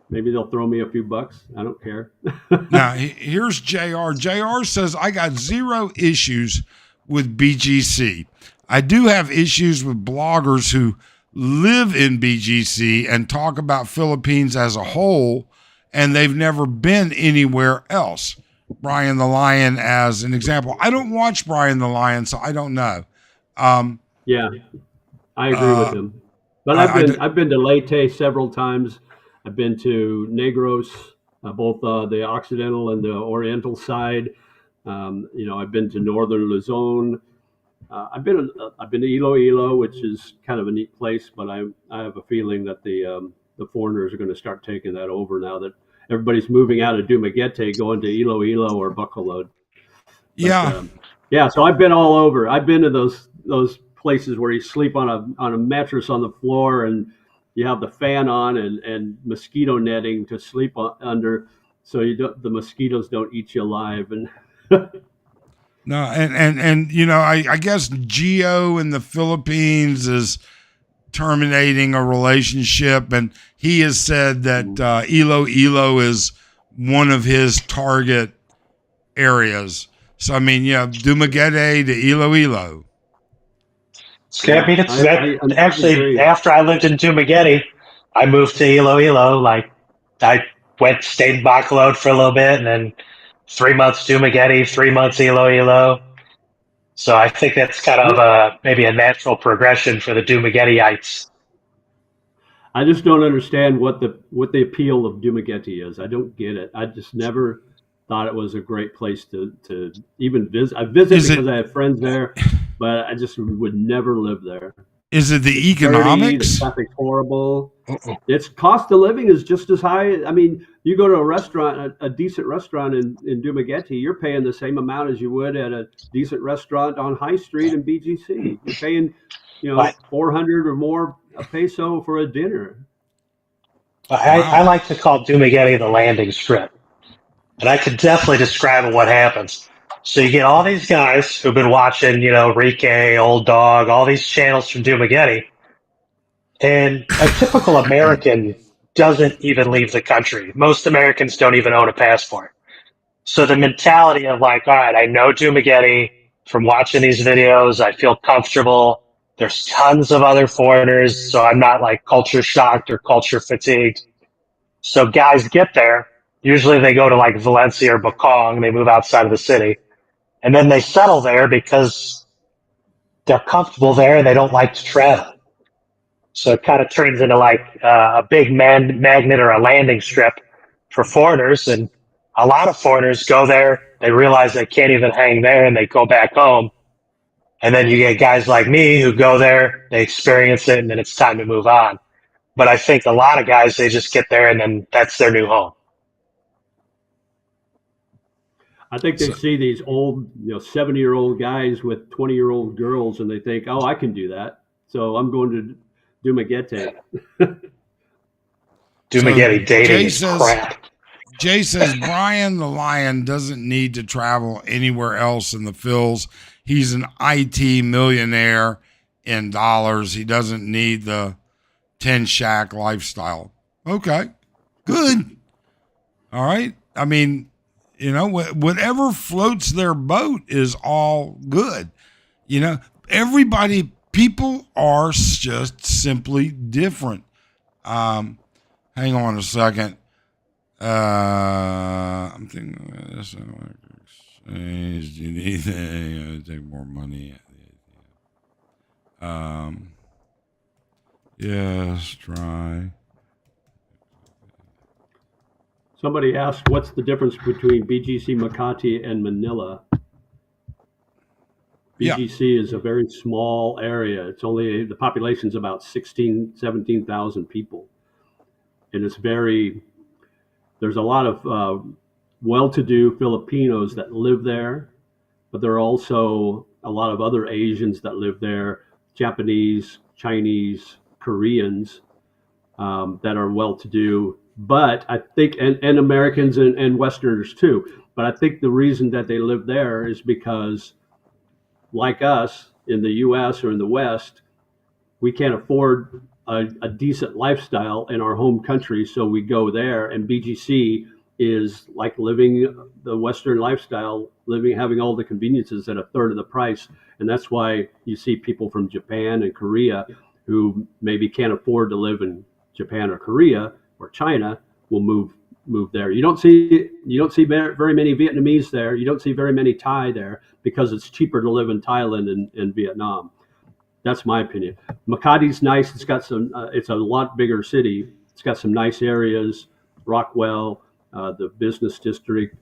Maybe they'll throw me a few bucks. I don't care. Now, here's JR. JR says, I got 0 issues with BGC. I do have issues with bloggers who live in BGC and talk about Philippines as a whole, and they've never been anywhere else. Brian the Lion as an example. I don't watch Brian the Lion, so I don't know. Yeah, I agree with him. But I've been to Leyte several times. I've been to Negros, both the Occidental and the Oriental side. I've been to Northern Luzon. I've been to Iloilo, which is kind of a neat place, but I have a feeling that the foreigners are going to start taking that over now that everybody's moving out of Dumaguete, going to Iloilo or Bacolod. So I've been all over. I've been to those places where you sleep on a mattress on the floor and you have the fan on and mosquito netting to sleep under, so the mosquitoes don't eat you alive. And no, and I guess geo in the Philippines is terminating a relationship, and he has said that Iloilo is one of his target areas. So I mean, yeah, Dumaguete to Iloilo. I mean, it's that actually agree. after I lived in Dumaguete, I moved to Iloilo. Like I stayed in Bacolod for a little bit, and then 3 months Dumaguete, 3 months Iloilo. So I think that's kind of maybe a natural progression for the Dumagueteites. I just don't understand what the appeal of Dumaguete is. I don't get it. I just never thought it was a great place to even visit. I visited because I have friends there, but I just would never live there. Is it the It's economics? Dirty, the traffic's horrible. Its cost of living is just as high. I mean, you go to a restaurant, a decent restaurant in Dumaguete, you're paying the same amount as you would at a decent restaurant on High Street in BGC. You're paying, But 400 or more a peso for a dinner. I like to call Dumaguete the landing strip. And I could definitely describe what happens. So you get all these guys who've been watching, Rike, Old Dog, all these channels from Dumaguete. And a typical American doesn't even leave the country. Most Americans don't even own a passport. So the mentality of like, all right, I know Dumaguete from watching these videos. I feel comfortable. There's tons of other foreigners, so I'm not like culture shocked or culture fatigued. So guys get there. Usually they go to like Valencia or Bacong. They move outside of the city. And then they settle there because they're comfortable there and they don't like to travel. So it kind of turns into like a big magnet or a landing strip for foreigners. And a lot of foreigners go there. They realize they can't even hang there and they go back home. And then you get guys like me who go there, they experience it, and then it's time to move on. But I think a lot of guys, they just get there and then that's their new home. I think they see these old, 70-year-old guys with 20-year-old girls, and they think, "Oh, I can do that." So I'm going to Dumaguete. Dumaguete dating is crap. Jay says Brian the Lion doesn't need to travel anywhere else in the Phils. He's an IT millionaire in dollars. He doesn't need the 10 shack lifestyle. Okay, good. All right. I mean, whatever floats their boat is all good. People are just simply different. Hang on a second. I'm thinking this. Exchange. Do you need to take more money? Yes, try. Somebody asked, "What's the difference between BGC Makati and Manila?" BGC is a very small area. It's only the population's about 17,000 people, and there's a lot of well-to-do Filipinos that live there, but there are also a lot of other Asians that live there, Japanese, Chinese, Koreans that are well-to-do. But I think, and Americans and Westerners too. But I think the reason that they live there is because, like us in the U.S. or in the West, we can't afford a decent lifestyle in our home country, so we go there. And BGC is like living the Western lifestyle, having all the conveniences at a third of the price. And that's why you see people from Japan and Korea who maybe can't afford to live in Japan or Korea or China will move there. You don't see very many Vietnamese there. You don't see very many Thai there because it's cheaper to live in Thailand and Vietnam. That's my opinion. Makati's nice. It's got it's a lot bigger city. It's got some nice areas. Rockwell, the business district.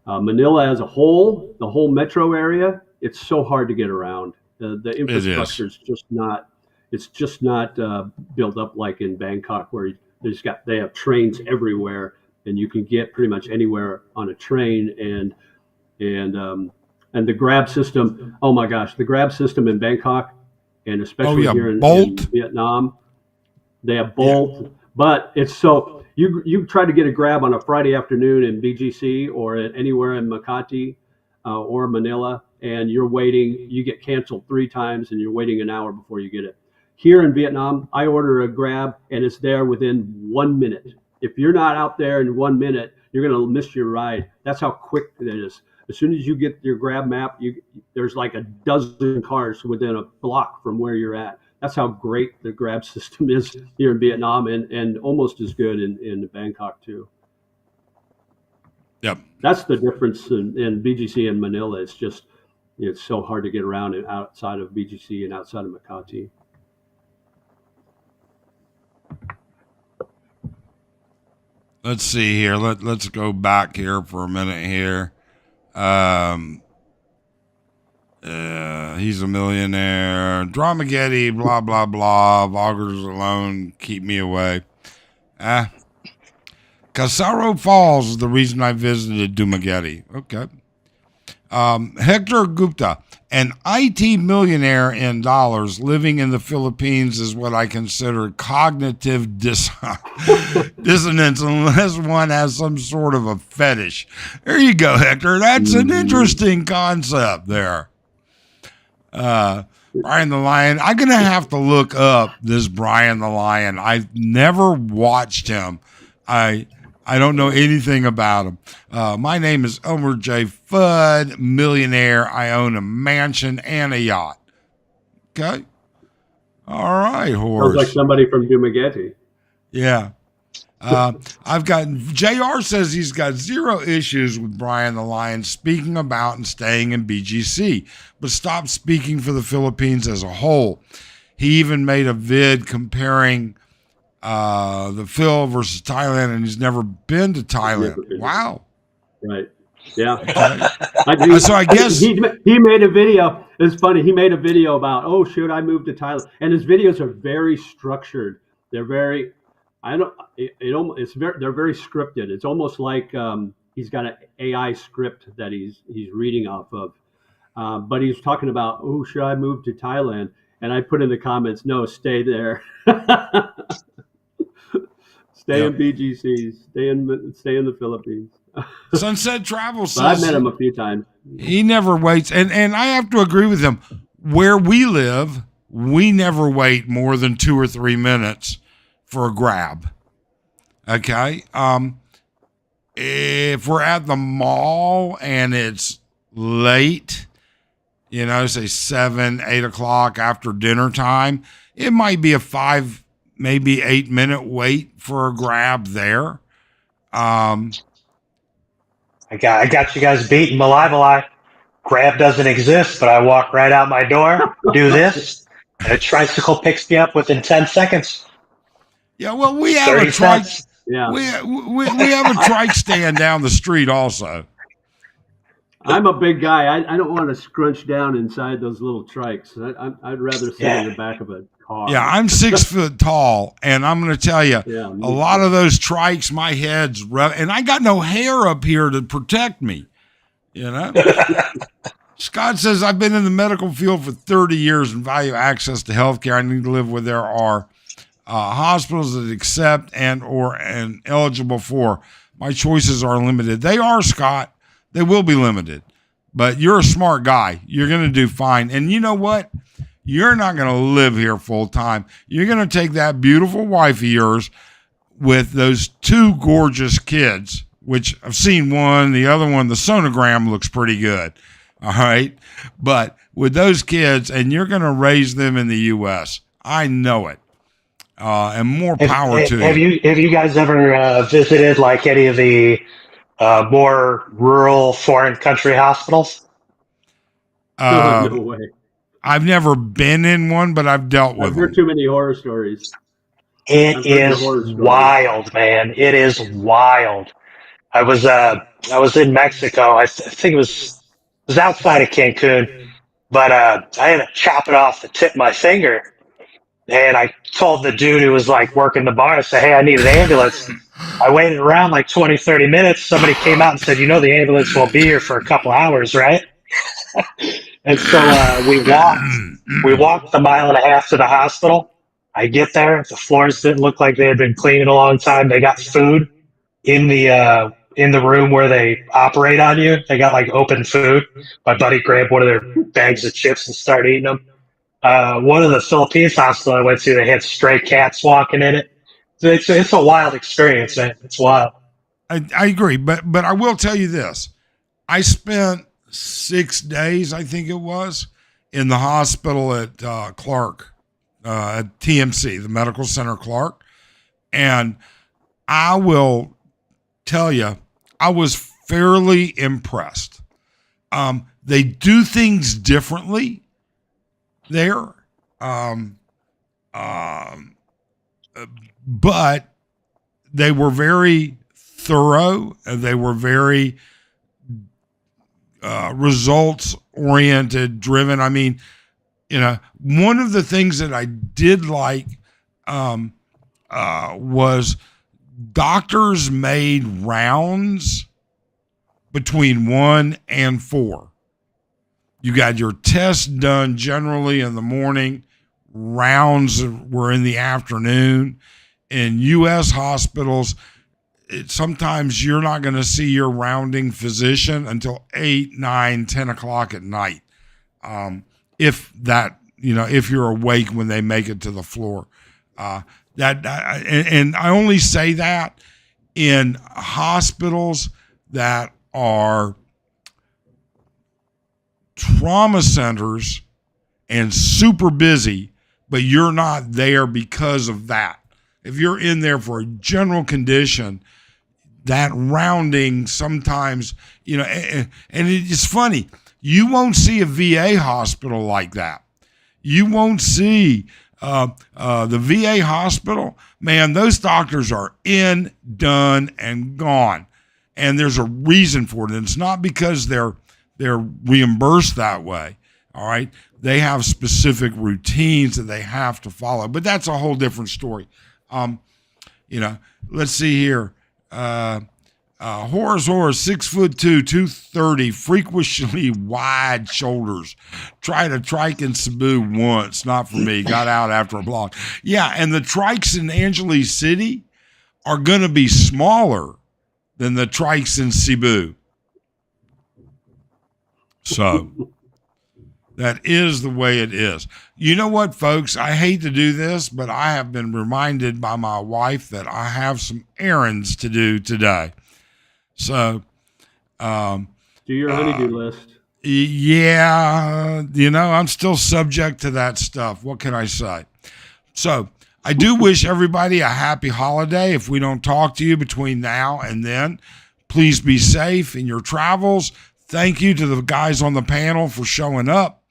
Manila as a whole, the whole metro area, it's so hard to get around. The infrastructure is just not. It's just not built up like in Bangkok, where they have trains everywhere, and you can get pretty much anywhere on a train. And the Grab system. Oh my gosh, the Grab system in Bangkok, and especially here in Vietnam, they have Bolt. Yeah. But it's so you try to get a Grab on a Friday afternoon in BGC or anywhere in Makati or Manila, and you're waiting. You get canceled 3 times, and you're waiting an hour before you get it. Here in Vietnam, I order a Grab and it's there within 1 minute. If you're not out there in 1 minute, you're going to miss your ride. That's how quick it is. As soon as you get your Grab map, there's like a dozen cars within a block from where you're at. That's how great the Grab system is here in Vietnam, and almost as good in Bangkok too. Yep. That's the difference in BGC and Manila. It's so hard to get around outside of BGC and outside of Makati. Let's see here. Let's go back here for a minute here. He's a millionaire. Dramageddon, blah, blah, blah. Vloggers alone keep me away. Casaro Falls is the reason I visited Dumaguete. Okay. Hector Gupta, an IT millionaire in dollars living in the Philippines is what I consider cognitive dissonance unless one has some sort of a fetish. There you go, Hector. That's an interesting concept there. Brian the Lion. I'm going to have to look up this Brian the Lion. I've never watched him. I don't know anything about him. My name is Elmer J. Fudd, millionaire. I own a mansion and a yacht. Okay. All right, horse. Sounds like somebody from Dumaguete. Yeah. I've got JR says he's got zero issues with Brian the Lion speaking about and staying in BGC, but stopped speaking for the Philippines as a whole. He even made a vid comparing the Phil versus Thailand, and he's never been to Thailand. Wow. Right. Yeah. Okay. So I guess he made a video. It's funny. He made a video about, oh, should I move to Thailand? And his videos are very structured. They're very, they're very scripted. It's almost like he's got an AI script that he's reading off of. But he's talking about, oh, should I move to Thailand? And I put in the comments, no, stay there. Stay in BGC. Stay in the Philippines. Sunset Travel says I've met him a few times. He never waits, and I have to agree with him. Where we live, we never wait more than 2 or 3 minutes for a Grab. Okay, if we're at the mall and it's late, say 7, 8 o'clock after dinner time, it might be a 5, maybe 8 minute wait for a Grab there. I got you guys beat in Malai. Grab doesn't exist, but I walk right out my door, do this, and a tricycle picks me up within 10 seconds. Yeah, well, we have a trike. Yeah, we have a trike stand down the street also. I'm a big guy. I don't want to scrunch down inside those little trikes. I'd rather sit in the back of a car. Yeah, I'm 6 foot tall, and I'm going to tell you, a lot of those trikes, my head's rough, and I got no hair up here to protect me. Scott says, I've been in the medical field for 30 years and value access to healthcare. I need to live where there are hospitals that accept and eligible for. My choices are limited. They are, Scott. They will be limited. But you're a smart guy. You're going to do fine. And you know what? You're not going to live here full time. You're going to take that beautiful wife of yours with those 2 gorgeous kids, which I've seen one, the other one, the sonogram looks pretty good. All right. But with those kids, and you're going to raise them in the U.S. I know it. And more power to you. Have you guys ever visited like any of the more rural foreign country hospitals? No way. I've never been in one, but I've dealt with I've heard too many horror stories. It is wild, man. It is wild. I was in Mexico. I think it was outside of Cancun, but I ended up chopping off the tip of my finger. And I told the dude who was like working the bar, I said, hey, I need an ambulance. I waited around like 20, 30 minutes. Somebody came out and said, the ambulance won't be here for a couple hours, right? And so we walked the 1.5 miles to the hospital. I get there. The floors didn't look like they had been cleaned in a long time. They got food in the room where they operate on you. They got like open food. My buddy grabbed one of their bags of chips and started eating them. One of the Philippines hospital I went to, they had stray cats walking in it. So it's a wild experience, man. It's wild. I agree, but I will tell you this: I spent 6 days, I think it was, in the hospital at Clark, at TMC, the Medical Center Clark, and I will tell you, I was fairly impressed. They do things differently there, but they were very thorough. And they were very results oriented, driven. I mean, one of the things that I did like was doctors made rounds between 1 and 4. You got your test done generally in the morning. Rounds were in the afternoon. In U.S. hospitals, sometimes you're not going to see your rounding physician until 8, 9, 10 o'clock at night. If you're awake when they make it to the floor. And I only say that in hospitals that are trauma centers and super busy, but you're not there because of that. If you're in there for a general condition, that rounding sometimes, and it's funny, you won't see a VA hospital like that. You won't see the VA hospital, man, those doctors are in, done, and gone. And there's a reason for it. And it's not because they're reimbursed that way. All right. They have specific routines that they have to follow. But that's a whole different story. Let's see here. Horace, 6'2", 230, frequently wide shoulders. Tried a trike in Cebu once, not for me. Got out after a block. Yeah, and the trikes in Angeles City are going to be smaller than the trikes in Cebu. So that is the way it is. You know what, folks? I hate to do this, but I have been reminded by my wife that I have some errands to do today. So, do your honeydew list. Yeah, I'm still subject to that stuff. What can I say? So, I do wish everybody a happy holiday. If we don't talk to you between now and then, please be safe in your travels. Thank you to the guys on the panel for showing up.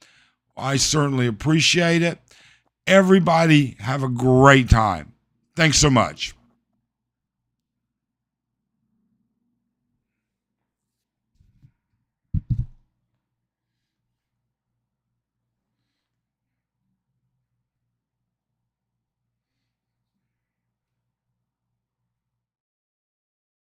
I certainly appreciate it. Everybody have a great time. Thanks so much.